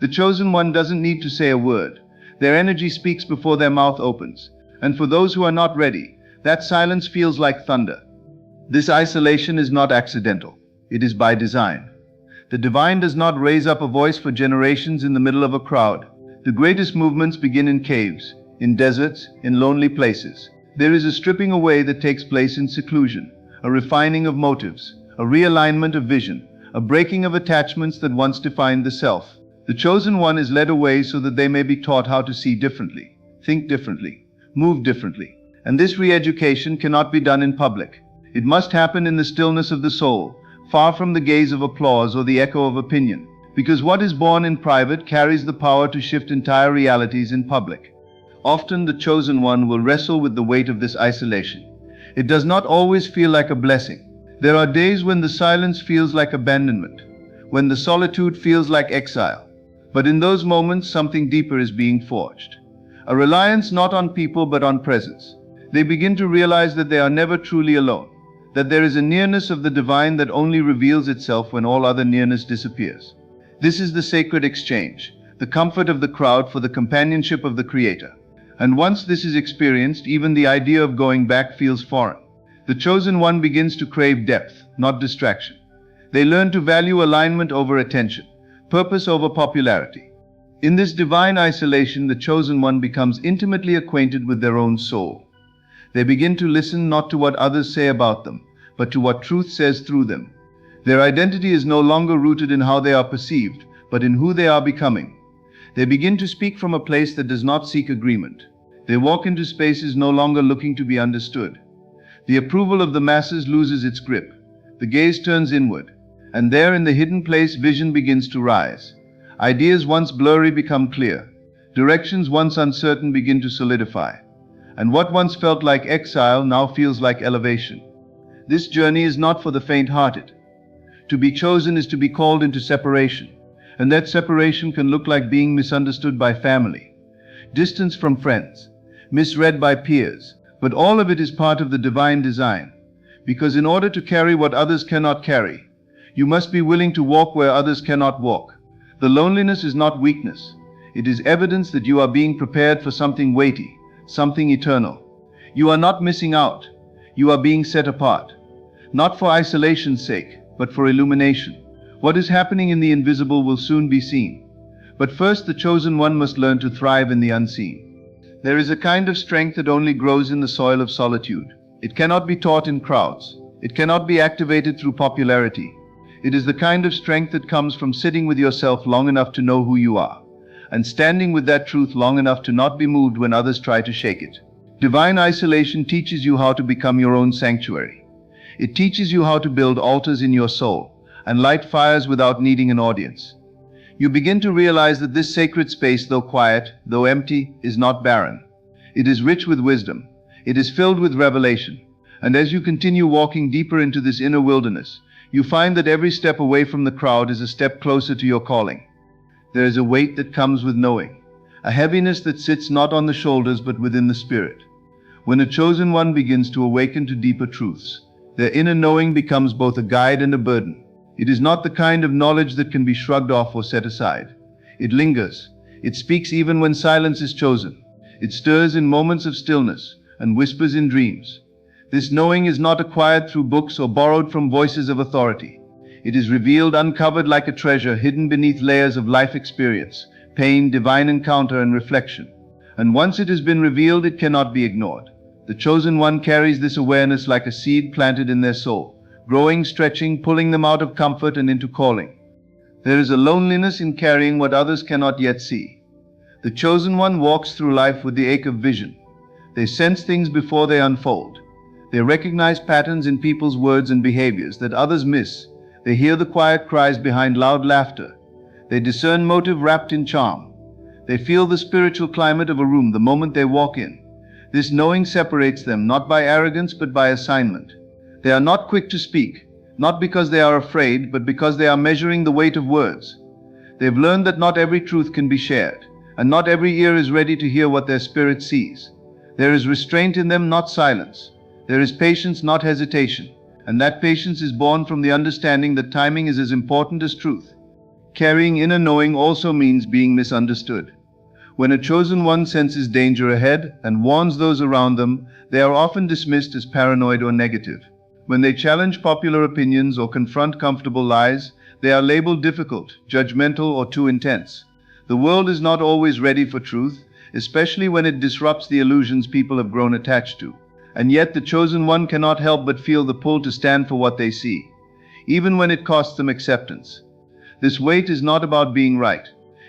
The chosen one doesn't need to say a word. Their energy speaks before their mouth opens. And for those who are not ready, that silence feels like thunder. This isolation is not accidental. It is by design. The divine does not raise up a voice for generations in the middle of a crowd. The greatest movements begin in caves, in deserts, in lonely places. There is a stripping away that takes place in seclusion, a refining of motives, a realignment of vision, a breaking of attachments that once defined the self. The chosen one is led away so that they may be taught how to see differently, think differently, move differently. And this re-education cannot be done in public. It must happen in the stillness of the soul, far from the gaze of applause or the echo of opinion, because what is born in private carries the power to shift entire realities in public. Often the chosen one will wrestle with the weight of this isolation. It does not always feel like a blessing. There are days when the silence feels like abandonment, when the solitude feels like exile. But in those moments, something deeper is being forged. A reliance not on people but on presence. They begin to realize that they are never truly alone, that there is a nearness of the divine that only reveals itself when all other nearness disappears. This is the sacred exchange, the comfort of the crowd for the companionship of the Creator. And once this is experienced, even the idea of going back feels foreign. The chosen one begins to crave depth, not distraction. They learn to value alignment over attention, purpose over popularity. In this divine isolation, the chosen one becomes intimately acquainted with their own soul. They begin to listen not to what others say about them, but to what truth says through them. Their identity is no longer rooted in how they are perceived, but in who they are becoming. They begin to speak from a place that does not seek agreement. They walk into spaces no longer looking to be understood. The approval of the masses loses its grip. The gaze turns inward, and there in the hidden place vision begins to rise. Ideas once blurry become clear. Directions once uncertain begin to solidify. And what once felt like exile now feels like elevation. This journey is not for the faint-hearted. To be chosen is to be called into separation, and that separation can look like being misunderstood by family, distance from friends, misread by peers, but all of it is part of the divine design, because in order to carry what others cannot carry, you must be willing to walk where others cannot walk. The loneliness is not weakness. It is evidence that you are being prepared for something weighty, something eternal. You are not missing out. You are being set apart, not for isolation's sake, but for illumination. What is happening in the invisible will soon be seen. But first, the chosen one must learn to thrive in the unseen. There is a kind of strength that only grows in the soil of solitude. It cannot be taught in crowds. It cannot be activated through popularity. It is the kind of strength that comes from sitting with yourself long enough to know who you are, and standing with that truth long enough to not be moved when others try to shake it. Divine isolation teaches you how to become your own sanctuary. It teaches you how to build altars in your soul and light fires without needing an audience. You begin to realize that this sacred space, though quiet, though empty, is not barren. It is rich with wisdom. It is filled with revelation. And as you continue walking deeper into this inner wilderness, you find that every step away from the crowd is a step closer to your calling. There is a weight that comes with knowing, a heaviness that sits not on the shoulders but within the spirit. When a chosen one begins to awaken to deeper truths, their inner knowing becomes both a guide and a burden. It is not the kind of knowledge that can be shrugged off or set aside. It lingers. It speaks even when silence is chosen. It stirs in moments of stillness and whispers in dreams. This knowing is not acquired through books or borrowed from voices of authority. It is revealed, uncovered like a treasure hidden beneath layers of life experience, pain, divine encounter, and reflection. And once it has been revealed, it cannot be ignored. The chosen one carries this awareness like a seed planted in their soul, growing, stretching, pulling them out of comfort and into calling. There is a loneliness in carrying what others cannot yet see. The chosen one walks through life with the ache of vision. They sense things before they unfold. They recognize patterns in people's words and behaviors that others miss. They hear the quiet cries behind loud laughter. They discern motive wrapped in charm. They feel the spiritual climate of a room the moment they walk in. This knowing separates them not by arrogance but by assignment. They are not quick to speak, not because they are afraid, but because they are measuring the weight of words. They've learned that not every truth can be shared, and not every ear is ready to hear what their spirit sees. There is restraint in them, not silence. There is patience, not hesitation, and that patience is born from the understanding that timing is as important as truth. Carrying inner knowing also means being misunderstood. When a chosen one senses danger ahead and warns those around them, they are often dismissed as paranoid or negative. When they challenge popular opinions or confront comfortable lies, they are labeled difficult, judgmental, or too intense. The world is not always ready for truth, especially when it disrupts the illusions people have grown attached to. And yet the chosen one cannot help but feel the pull to stand for what they see, even when it costs them acceptance. This weight is not about being right.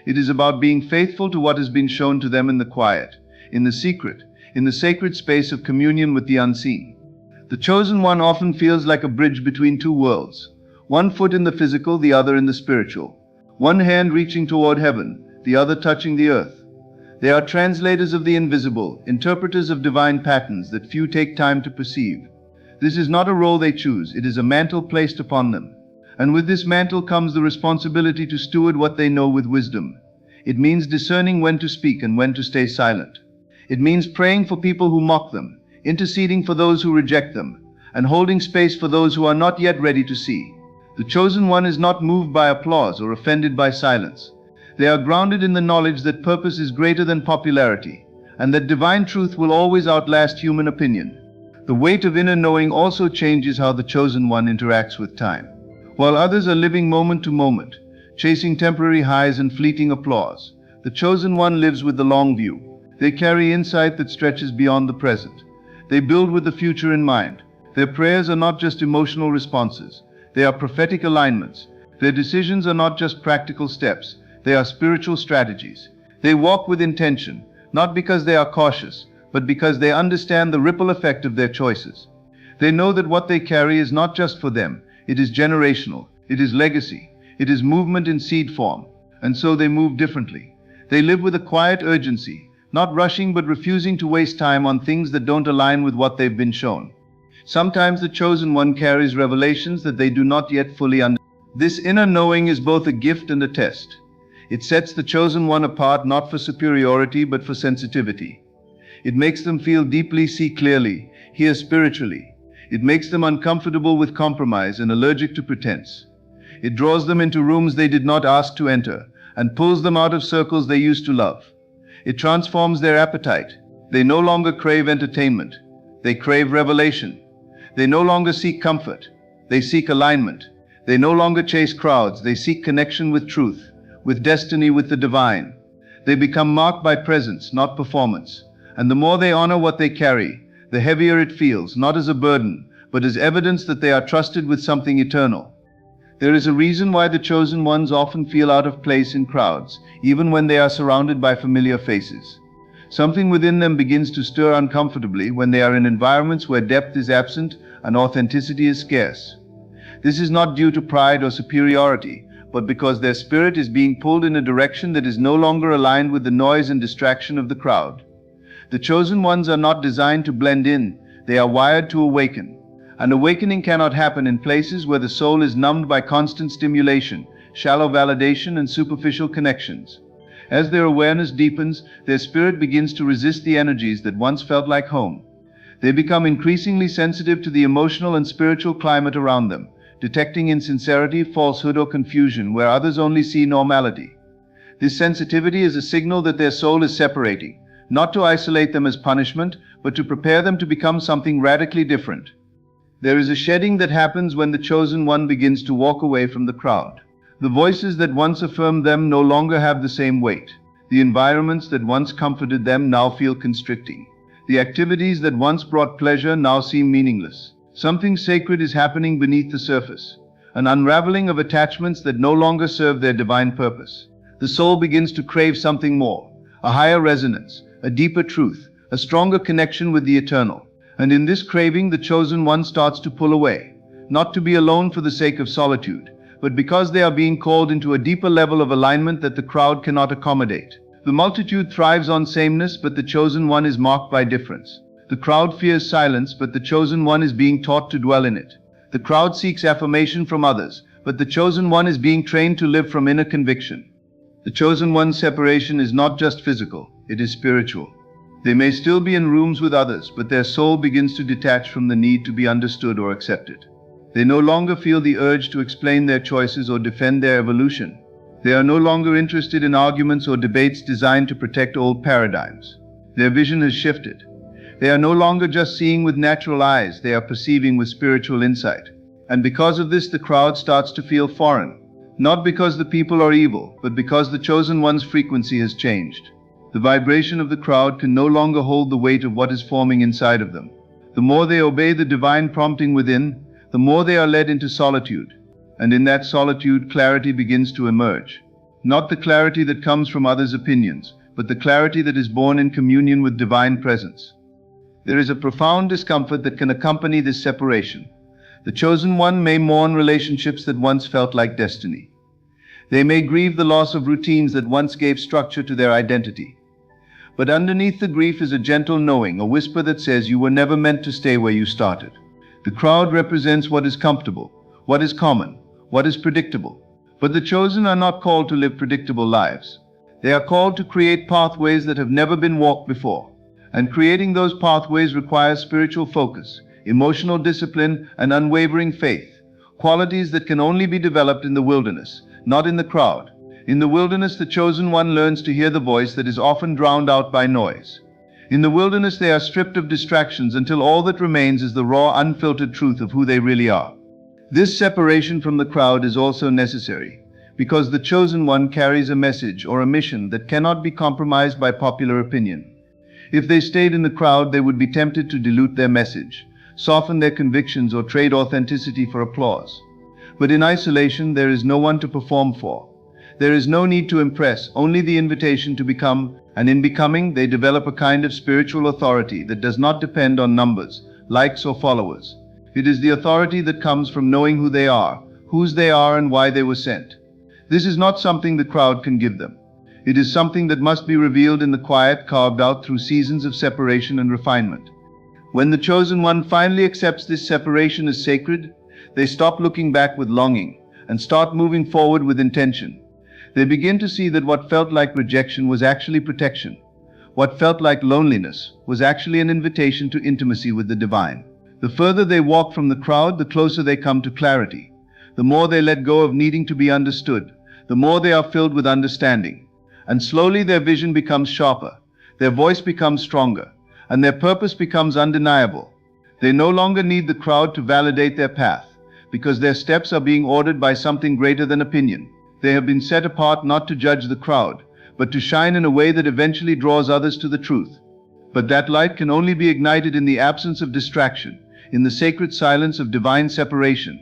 It is about being faithful to what has been shown to them in the quiet, in the secret, in the sacred space of communion with the unseen. The chosen one often feels like a bridge between two worlds, one foot in the physical, the other in the spiritual, one hand reaching toward heaven, the other touching the earth. They are translators of the invisible, interpreters of divine patterns that few take time to perceive. This is not a role they choose, it is a mantle placed upon them. And with this mantle comes the responsibility to steward what they know with wisdom. It means discerning when to speak and when to stay silent. It means praying for people who mock them, interceding for those who reject them, and holding space for those who are not yet ready to see. The chosen one is not moved by applause or offended by silence. They are grounded in the knowledge that purpose is greater than popularity, and that divine truth will always outlast human opinion. The weight of inner knowing also changes how the chosen one interacts with time. While others are living moment to moment, chasing temporary highs and fleeting applause, the chosen one lives with the long view. They carry insight that stretches beyond the present. They build with the future in mind. Their prayers are not just emotional responses. They are prophetic alignments. Their decisions are not just practical steps. They are spiritual strategies. They walk with intention, not because they are cautious, but because they understand the ripple effect of their choices. They know that what they carry is not just for them. It is generational. It is legacy. It is movement in seed form. And so they move differently. They live with a quiet urgency, not rushing but refusing to waste time on things that don't align with what they've been shown. Sometimes the chosen one carries revelations that they do not yet fully understand. This inner knowing is both a gift and a test. It sets the chosen one apart not for superiority but for sensitivity. It makes them feel deeply, see clearly, hear spiritually. It makes them uncomfortable with compromise and allergic to pretense. It draws them into rooms they did not ask to enter and pulls them out of circles they used to love. It transforms their appetite. They no longer crave entertainment. They crave revelation. They no longer seek comfort. They seek alignment. They no longer chase crowds. They seek connection with truth, with destiny, with the divine. They become marked by presence, not performance. And the more they honor what they carry, the heavier it feels, not as a burden, but as evidence that they are trusted with something eternal. There is a reason why the chosen ones often feel out of place in crowds, even when they are surrounded by familiar faces. Something within them begins to stir uncomfortably when they are in environments where depth is absent and authenticity is scarce. This is not due to pride or superiority, but because their spirit is being pulled in a direction that is no longer aligned with the noise and distraction of the crowd. The chosen ones are not designed to blend in, they are wired to awaken. An awakening cannot happen in places where the soul is numbed by constant stimulation, shallow validation, and superficial connections. As their awareness deepens, their spirit begins to resist the energies that once felt like home. They become increasingly sensitive to the emotional and spiritual climate around them, detecting insincerity, falsehood, or confusion where others only see normality. This sensitivity is a signal that their soul is separating, not to isolate them as punishment, but to prepare them to become something radically different. There is a shedding that happens when the chosen one begins to walk away from the crowd. The voices that once affirmed them no longer have the same weight. The environments that once comforted them now feel constricting. The activities that once brought pleasure now seem meaningless. Something sacred is happening beneath the surface, an unraveling of attachments that no longer serve their divine purpose. The soul begins to crave something more, a higher resonance, a deeper truth, a stronger connection with the eternal. And in this craving, the chosen one starts to pull away, not to be alone for the sake of solitude, but because they are being called into a deeper level of alignment that the crowd cannot accommodate. The multitude thrives on sameness, but the chosen one is marked by difference. The crowd fears silence, but the chosen one is being taught to dwell in it. The crowd seeks affirmation from others, but the chosen one is being trained to live from inner conviction. The chosen one's separation is not just physical, it is spiritual. They may still be in rooms with others, but their soul begins to detach from the need to be understood or accepted. They no longer feel the urge to explain their choices or defend their evolution. They are no longer interested in arguments or debates designed to protect old paradigms. Their vision has shifted. They are no longer just seeing with natural eyes, they are perceiving with spiritual insight. And because of this, the crowd starts to feel foreign. Not because the people are evil, but because the chosen one's frequency has changed. The vibration of the crowd can no longer hold the weight of what is forming inside of them. The more they obey the divine prompting within, the more they are led into solitude. And in that solitude, clarity begins to emerge. Not the clarity that comes from others' opinions, but the clarity that is born in communion with divine presence. There is a profound discomfort that can accompany this separation. The chosen one may mourn relationships that once felt like destiny. They may grieve the loss of routines that once gave structure to their identity. But underneath the grief is a gentle knowing, a whisper that says you were never meant to stay where you started. The crowd represents what is comfortable, what is common, what is predictable. But the chosen are not called to live predictable lives. They are called to create pathways that have never been walked before. And creating those pathways requires spiritual focus, emotional discipline, and unwavering faith, qualities that can only be developed in the wilderness, not in the crowd. In the wilderness, the chosen one learns to hear the voice that is often drowned out by noise. In the wilderness, they are stripped of distractions until all that remains is the raw, unfiltered truth of who they really are. This separation from the crowd is also necessary, because the chosen one carries a message or a mission that cannot be compromised by popular opinion. If they stayed in the crowd, they would be tempted to dilute their message, soften their convictions, or trade authenticity for applause. But in isolation, there is no one to perform for. There is no need to impress, only the invitation to become, and in becoming, they develop a kind of spiritual authority that does not depend on numbers, likes, or followers. It is the authority that comes from knowing who they are, whose they are, and why they were sent. This is not something the crowd can give them. It is something that must be revealed in the quiet, carved out through seasons of separation and refinement. When the chosen one finally accepts this separation as sacred, they stop looking back with longing and start moving forward with intention. They begin to see that what felt like rejection was actually protection. What felt like loneliness was actually an invitation to intimacy with the divine. The further they walk from the crowd, the closer they come to clarity. The more they let go of needing to be understood, the more they are filled with understanding. And slowly their vision becomes sharper, their voice becomes stronger, and their purpose becomes undeniable. They no longer need the crowd to validate their path, because their steps are being ordered by something greater than opinion. They have been set apart not to judge the crowd, but to shine in a way that eventually draws others to the truth. But that light can only be ignited in the absence of distraction, in the sacred silence of divine separation.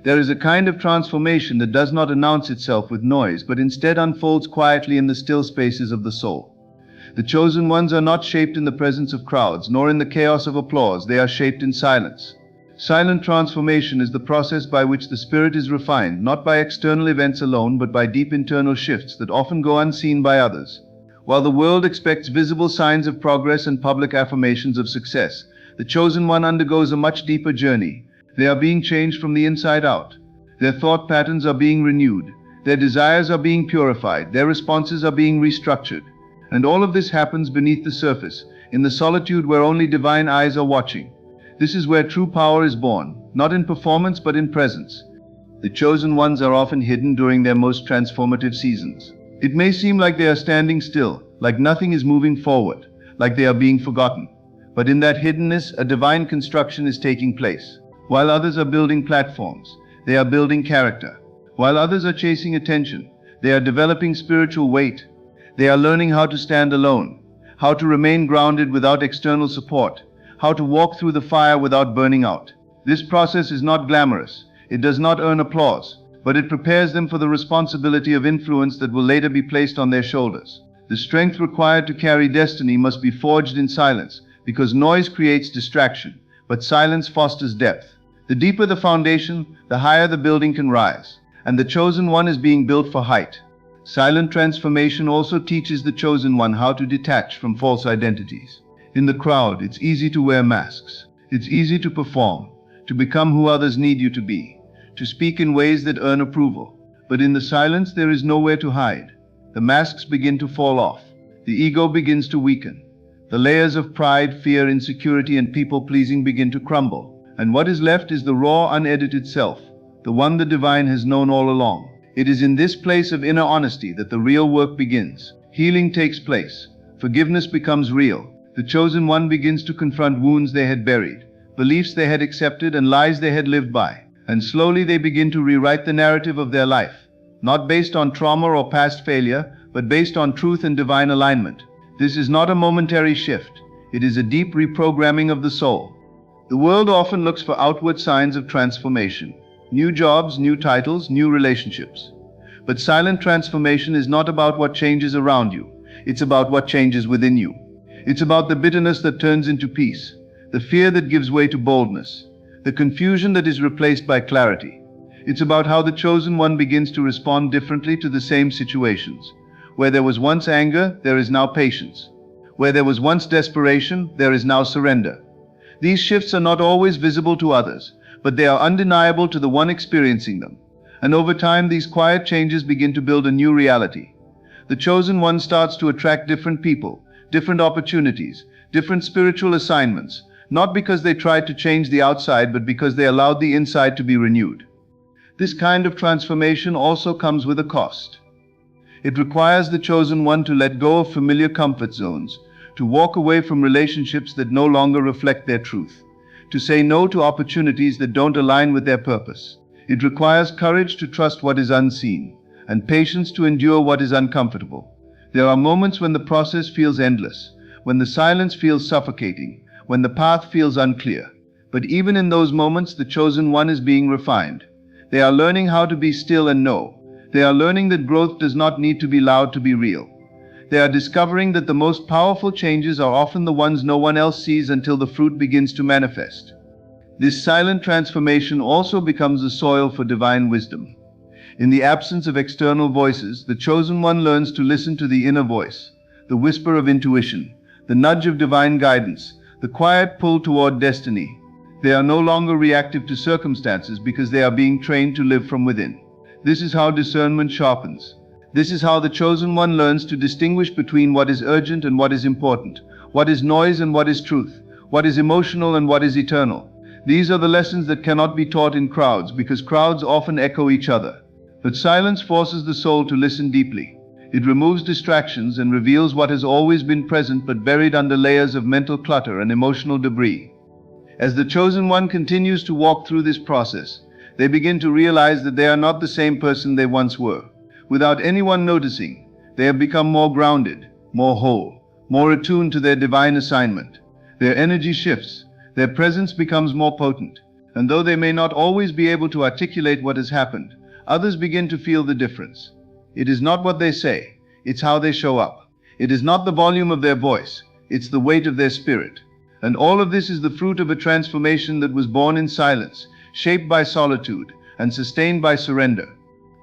There is a kind of transformation that does not announce itself with noise, but instead unfolds quietly in the still spaces of the soul. The chosen ones are not shaped in the presence of crowds, nor in the chaos of applause. They are shaped in silence. Silent transformation is the process by which the spirit is refined, not by external events alone, but by deep internal shifts that often go unseen by others. While the world expects visible signs of progress and public affirmations of success, the chosen one undergoes a much deeper journey. They are being changed from the inside out. Their thought patterns are being renewed. Their desires are being purified. Their responses are being restructured. And all of this happens beneath the surface, in the solitude where only divine eyes are watching. This is where true power is born, not in performance but in presence. The chosen ones are often hidden during their most transformative seasons. It may seem like they are standing still, like nothing is moving forward, like they are being forgotten. But in that hiddenness, a divine construction is taking place. While others are building platforms, they are building character. While others are chasing attention, they are developing spiritual weight. They are learning how to stand alone, how to remain grounded without external support, how to walk through the fire without burning out. This process is not glamorous. It does not earn applause, but it prepares them for the responsibility of influence that will later be placed on their shoulders. The strength required to carry destiny must be forged in silence, because noise creates distraction, but silence fosters depth. The deeper the foundation, the higher the building can rise, and the chosen one is being built for height. Silent transformation also teaches the chosen one how to detach from false identities. In the crowd, it's easy to wear masks. It's easy to perform, to become who others need you to be, to speak in ways that earn approval. But in the silence, there is nowhere to hide. The masks begin to fall off. The ego begins to weaken. The layers of pride, fear, insecurity, and people-pleasing begin to crumble. And what is left is the raw, unedited self, the one the divine has known all along. It is in this place of inner honesty that the real work begins. Healing takes place. Forgiveness becomes real. The chosen one begins to confront wounds they had buried, beliefs they had accepted, and lies they had lived by. And slowly they begin to rewrite the narrative of their life, not based on trauma or past failure, but based on truth and divine alignment. This is not a momentary shift. It is a deep reprogramming of the soul. The world often looks for outward signs of transformation. New jobs, new titles, new relationships. But silent transformation is not about what changes around you. It's about what changes within you. It's about the bitterness that turns into peace, the fear that gives way to boldness, the confusion that is replaced by clarity. It's about how the chosen one begins to respond differently to the same situations. Where there was once anger, there is now patience. Where there was once desperation, there is now surrender. These shifts are not always visible to others, but they are undeniable to the one experiencing them. And over time, these quiet changes begin to build a new reality. The chosen one starts to attract different people, different opportunities, different spiritual assignments, not because they tried to change the outside, but because they allowed the inside to be renewed. This kind of transformation also comes with a cost. It requires the chosen one to let go of familiar comfort zones, to walk away from relationships that no longer reflect their truth, to say no to opportunities that don't align with their purpose. It requires courage to trust what is unseen, and patience to endure what is uncomfortable. There are moments when the process feels endless, when the silence feels suffocating, when the path feels unclear. But even in those moments, the chosen one is being refined. They are learning how to be still and know. They are learning that growth does not need to be loud to be real. They are discovering that the most powerful changes are often the ones no one else sees until the fruit begins to manifest. This silent transformation also becomes the soil for divine wisdom. In the absence of external voices, the chosen one learns to listen to the inner voice, the whisper of intuition, the nudge of divine guidance, the quiet pull toward destiny. They are no longer reactive to circumstances because they are being trained to live from within. This is how discernment sharpens. This is how the chosen one learns to distinguish between what is urgent and what is important, what is noise and what is truth, what is emotional and what is eternal. These are the lessons that cannot be taught in crowds, because crowds often echo each other. But silence forces the soul to listen deeply. It removes distractions and reveals what has always been present but buried under layers of mental clutter and emotional debris. As the chosen one continues to walk through this process, they begin to realize that they are not the same person they once were. Without anyone noticing, they have become more grounded, more whole, more attuned to their divine assignment. Their energy shifts, their presence becomes more potent, and though they may not always be able to articulate what has happened, others begin to feel the difference. It is not what they say, it's how they show up. It is not the volume of their voice, it's the weight of their spirit. And all of this is the fruit of a transformation that was born in silence, shaped by solitude, and sustained by surrender.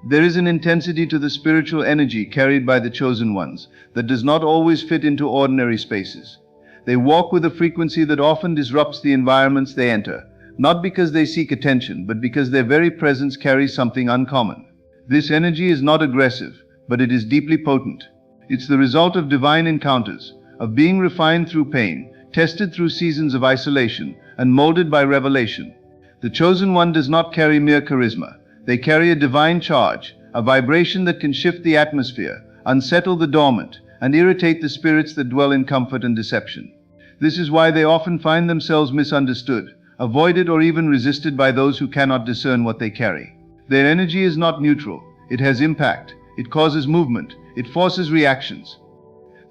There is an intensity to the spiritual energy carried by the chosen ones that does not always fit into ordinary spaces. They walk with a frequency that often disrupts the environments they enter, not because they seek attention, but because their very presence carries something uncommon. This energy is not aggressive, but it is deeply potent. It's the result of divine encounters, of being refined through pain, tested through seasons of isolation, and molded by revelation. The chosen one does not carry mere charisma. They carry a divine charge, a vibration that can shift the atmosphere, unsettle the dormant, and irritate the spirits that dwell in comfort and deception. This is why they often find themselves misunderstood, avoided, or even resisted by those who cannot discern what they carry. Their energy is not neutral. It has impact. It causes movement. It forces reactions.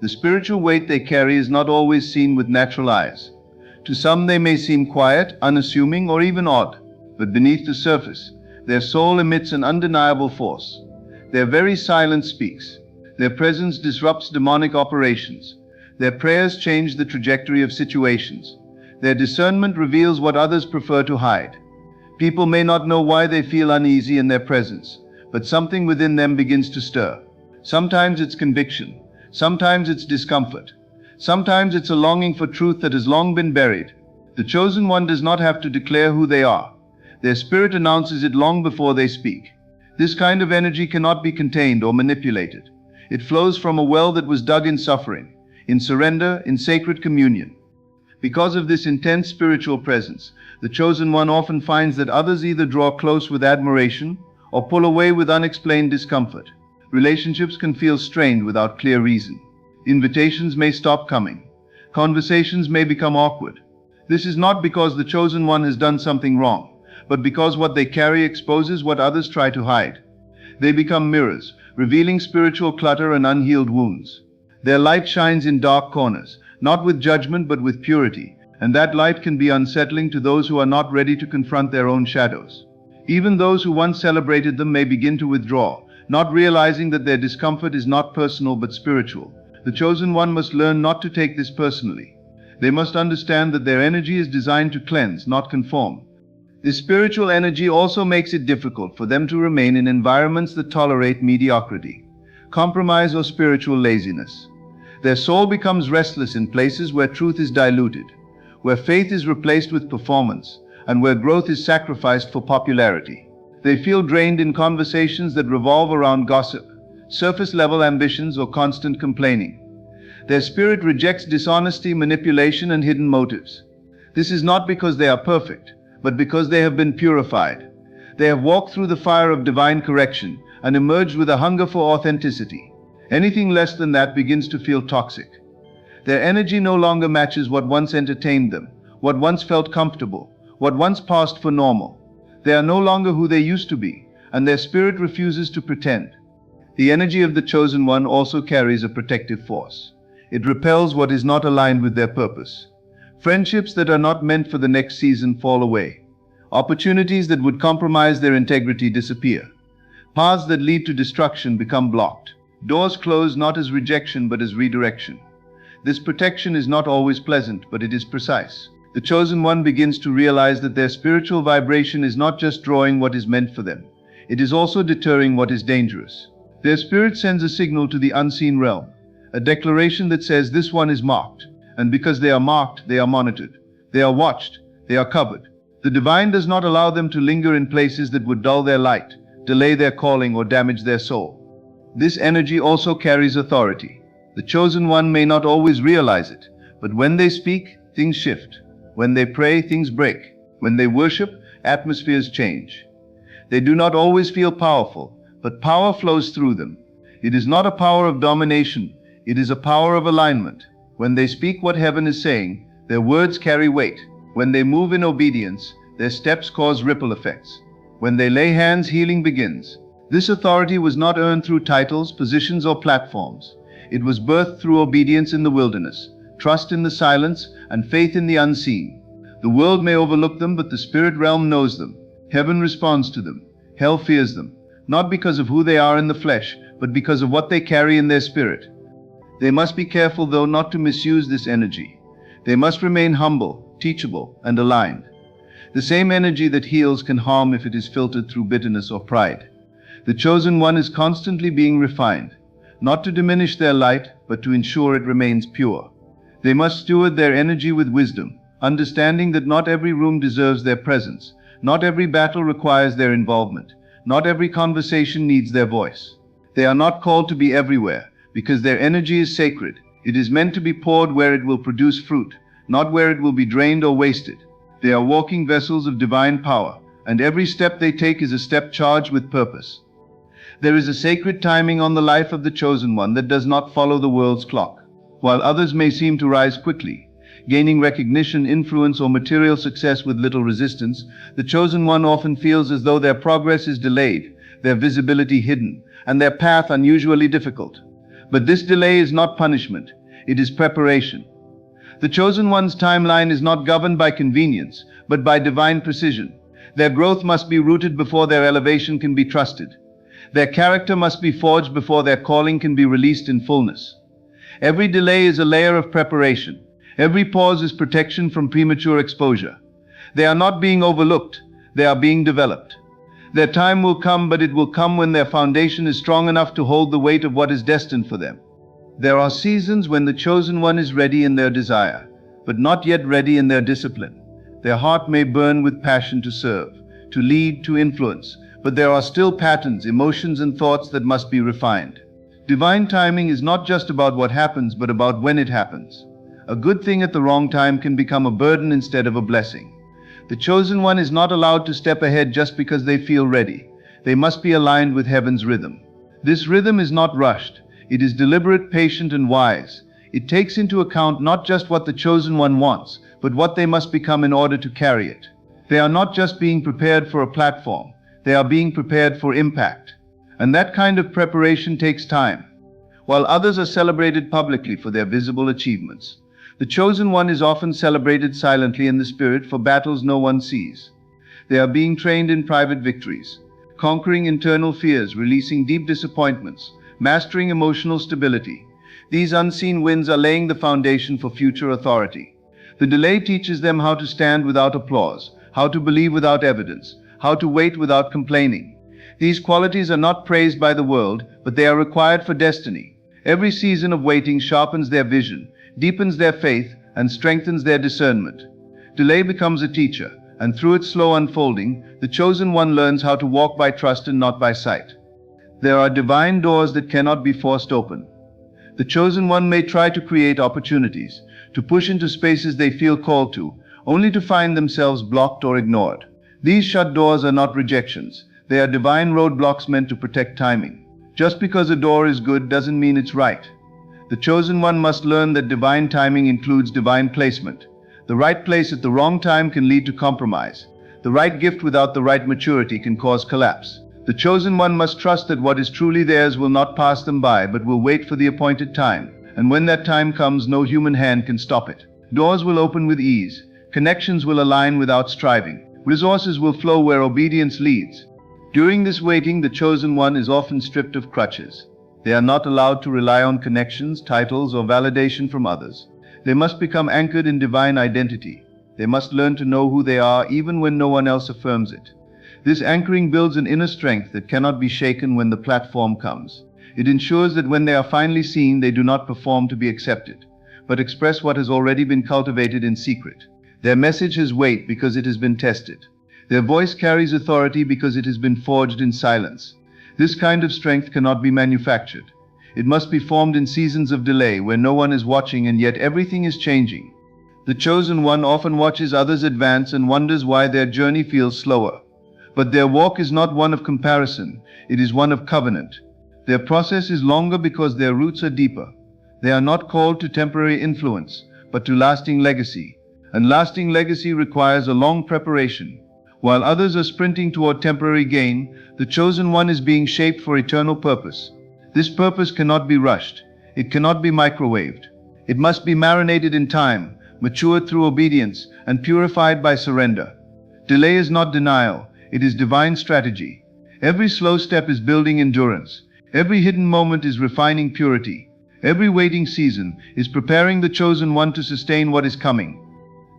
The spiritual weight they carry is not always seen with natural eyes. To some they may seem quiet, unassuming, or even odd, but beneath the surface, their soul emits an undeniable force. Their very silence speaks. Their presence disrupts demonic operations. Their prayers change the trajectory of situations. Their discernment reveals what others prefer to hide. People may not know why they feel uneasy in their presence, but something within them begins to stir. Sometimes it's conviction. Sometimes it's discomfort. Sometimes it's a longing for truth that has long been buried. The chosen one does not have to declare who they are. Their spirit announces it long before they speak. This kind of energy cannot be contained or manipulated. It flows from a well that was dug in suffering, in surrender, in sacred communion. Because of this intense spiritual presence, the chosen one often finds that others either draw close with admiration or pull away with unexplained discomfort. Relationships can feel strained without clear reason. Invitations may stop coming. Conversations may become awkward. This is not because the chosen one has done something wrong, but because what they carry exposes what others try to hide. They become mirrors, revealing spiritual clutter and unhealed wounds. Their light shines in dark corners, not with judgment but with purity, and that light can be unsettling to those who are not ready to confront their own shadows. Even those who once celebrated them may begin to withdraw, not realizing that their discomfort is not personal but spiritual. The chosen one must learn not to take this personally. They must understand that their energy is designed to cleanse, not conform. This spiritual energy also makes it difficult for them to remain in environments that tolerate mediocrity, compromise, or spiritual laziness. Their soul becomes restless in places where truth is diluted, where faith is replaced with performance, and where growth is sacrificed for popularity. They feel drained in conversations that revolve around gossip, surface-level ambitions, or constant complaining. Their spirit rejects dishonesty, manipulation, and hidden motives. This is not because they are perfect, but because they have been purified. They have walked through the fire of divine correction and emerged with a hunger for authenticity. Anything less than that begins to feel toxic. Their energy no longer matches what once entertained them, what once felt comfortable, what once passed for normal. They are no longer who they used to be, and their spirit refuses to pretend. The energy of the chosen one also carries a protective force. It repels what is not aligned with their purpose. Friendships that are not meant for the next season fall away. Opportunities that would compromise their integrity disappear. Paths that lead to destruction become blocked. Doors close not as rejection but as redirection. This protection is not always pleasant, but it is precise. The chosen one begins to realize that their spiritual vibration is not just drawing what is meant for them. It is also deterring what is dangerous. Their spirit sends a signal to the unseen realm, a declaration that says this one is marked. And because they are marked, they are monitored. They are watched. They are covered. The divine does not allow them to linger in places that would dull their light, delay their calling, or damage their soul. This energy also carries authority. The chosen one may not always realize it, but when they speak, things shift. When they pray, things break. When they worship, atmospheres change. They do not always feel powerful, but power flows through them. It is not a power of domination. It is a power of alignment. When they speak what heaven is saying, their words carry weight. When they move in obedience, their steps cause ripple effects. When they lay hands, healing begins. This authority was not earned through titles, positions, or platforms. It was birthed through obedience in the wilderness, trust in the silence, and faith in the unseen. The world may overlook them, but the spirit realm knows them. Heaven responds to them. Hell fears them, not because of who they are in the flesh, but because of what they carry in their spirit. They must be careful, though, not to misuse this energy. They must remain humble, teachable, and aligned. The same energy that heals can harm if it is filtered through bitterness or pride. The chosen one is constantly being refined, not to diminish their light, but to ensure it remains pure. They must steward their energy with wisdom, understanding that not every room deserves their presence, not every battle requires their involvement, not every conversation needs their voice. They are not called to be everywhere, because their energy is sacred. It is meant to be poured where it will produce fruit, not where it will be drained or wasted. They are walking vessels of divine power, and every step they take is a step charged with purpose. There is a sacred timing on the life of the chosen one that does not follow the world's clock. While others may seem to rise quickly, gaining recognition, influence, or material success with little resistance, the chosen one often feels as though their progress is delayed, their visibility hidden, and their path unusually difficult. But this delay is not punishment, it is preparation. The chosen one's timeline is not governed by convenience, but by divine precision. Their growth must be rooted before their elevation can be trusted. Their character must be forged before their calling can be released in fullness. Every delay is a layer of preparation. Every pause is protection from premature exposure. They are not being overlooked, they are being developed. Their time will come, but it will come when their foundation is strong enough to hold the weight of what is destined for them. There are seasons when the chosen one is ready in their desire, but not yet ready in their discipline. Their heart may burn with passion to serve, to lead, to influence, but there are still patterns, emotions, and thoughts that must be refined. Divine timing is not just about what happens, but about when it happens. A good thing at the wrong time can become a burden instead of a blessing. The chosen one is not allowed to step ahead just because they feel ready. They must be aligned with heaven's rhythm. This rhythm is not rushed. It is deliberate, patient, and wise. It takes into account not just what the chosen one wants, but what they must become in order to carry it. They are not just being prepared for a platform. They are being prepared for impact. And that kind of preparation takes time. While others are celebrated publicly for their visible achievements, the chosen one is often celebrated silently in the spirit for battles no one sees. They are being trained in private victories, conquering internal fears, releasing deep disappointments, mastering emotional stability. These unseen wins are laying the foundation for future authority. The delay teaches them how to stand without applause, how to believe without evidence, how to wait without complaining. These qualities are not praised by the world, but they are required for destiny. Every season of waiting sharpens their vision, deepens their faith, and strengthens their discernment. Delay becomes a teacher, and through its slow unfolding, the chosen one learns how to walk by trust and not by sight. There are divine doors that cannot be forced open. The chosen one may try to create opportunities, to push into spaces they feel called to, only to find themselves blocked or ignored. These shut doors are not rejections. They are divine roadblocks meant to protect timing. Just because a door is good doesn't mean it's right. The chosen one must learn that divine timing includes divine placement. The right place at the wrong time can lead to compromise. The right gift without the right maturity can cause collapse. The chosen one must trust that what is truly theirs will not pass them by, but will wait for the appointed time. And when that time comes, no human hand can stop it. Doors will open with ease. Connections will align without striving. Resources will flow where obedience leads. During this waiting, the chosen one is often stripped of crutches. They are not allowed to rely on connections, titles, or validation from others. They must become anchored in divine identity. They must learn to know who they are even when no one else affirms it. This anchoring builds an inner strength that cannot be shaken when the platform comes. It ensures that when they are finally seen, they do not perform to be accepted, but express what has already been cultivated in secret. Their message has weight because it has been tested. Their voice carries authority because it has been forged in silence. This kind of strength cannot be manufactured. It must be formed in seasons of delay where no one is watching and yet everything is changing. The chosen one often watches others advance and wonders why their journey feels slower. But their walk is not one of comparison, it is one of covenant. Their process is longer because their roots are deeper. They are not called to temporary influence, but to lasting legacy. And lasting legacy requires a long preparation. While others are sprinting toward temporary gain, the chosen one is being shaped for eternal purpose. This purpose cannot be rushed. It cannot be microwaved. It must be marinated in time, matured through obedience, and purified by surrender. Delay is not denial. It is divine strategy. Every slow step is building endurance. Every hidden moment is refining purity. Every waiting season is preparing the chosen one to sustain what is coming.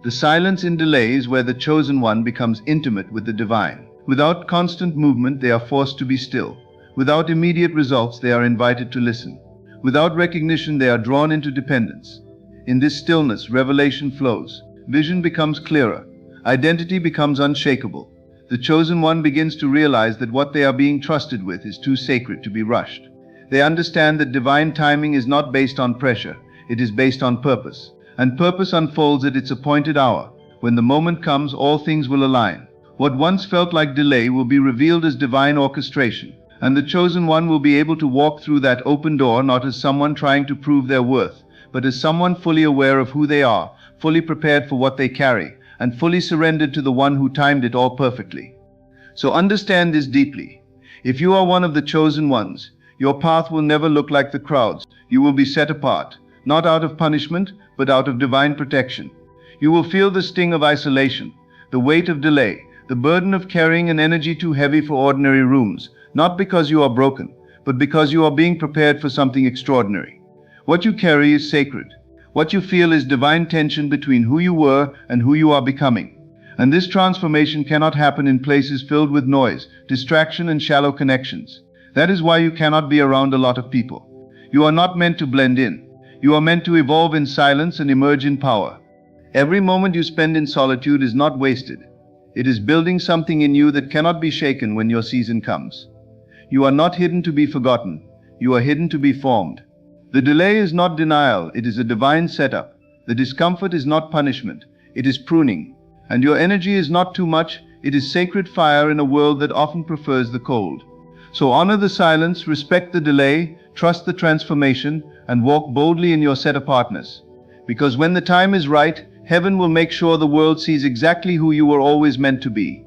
The silence in delay is where the chosen one becomes intimate with the divine. Without constant movement, they are forced to be still. Without immediate results, they are invited to listen. Without recognition, they are drawn into dependence. In this stillness, revelation flows. Vision becomes clearer. Identity becomes unshakable. The chosen one begins to realize that what they are being trusted with is too sacred to be rushed. They understand that divine timing is not based on pressure, it is based on purpose. And purpose unfolds at its appointed hour. When the moment comes, all things will align. What once felt like delay will be revealed as divine orchestration. And the chosen one will be able to walk through that open door not as someone trying to prove their worth, but as someone fully aware of who they are, fully prepared for what they carry, and fully surrendered to the one who timed it all perfectly. So understand this deeply. If you are one of the chosen ones, your path will never look like the crowds. You will be set apart, not out of punishment, but out of divine protection. You will feel the sting of isolation, the weight of delay, the burden of carrying an energy too heavy for ordinary rooms, not because you are broken, but because you are being prepared for something extraordinary. What you carry is sacred. What you feel is divine tension between who you were and who you are becoming. And this transformation cannot happen in places filled with noise, distraction, and shallow connections. That is why you cannot be around a lot of people. You are not meant to blend in. You are meant to evolve in silence and emerge in power. Every moment you spend in solitude is not wasted. It is building something in you that cannot be shaken when your season comes. You are not hidden to be forgotten. You are hidden to be formed. The delay is not denial, it is a divine setup. The discomfort is not punishment, it is pruning. And your energy is not too much, It is sacred fire in a world that often prefers the cold. So honor the silence, respect the delay, trust the transformation, and walk boldly in your set apartness. Because when the time is right, heaven will make sure the world sees exactly who you were always meant to be.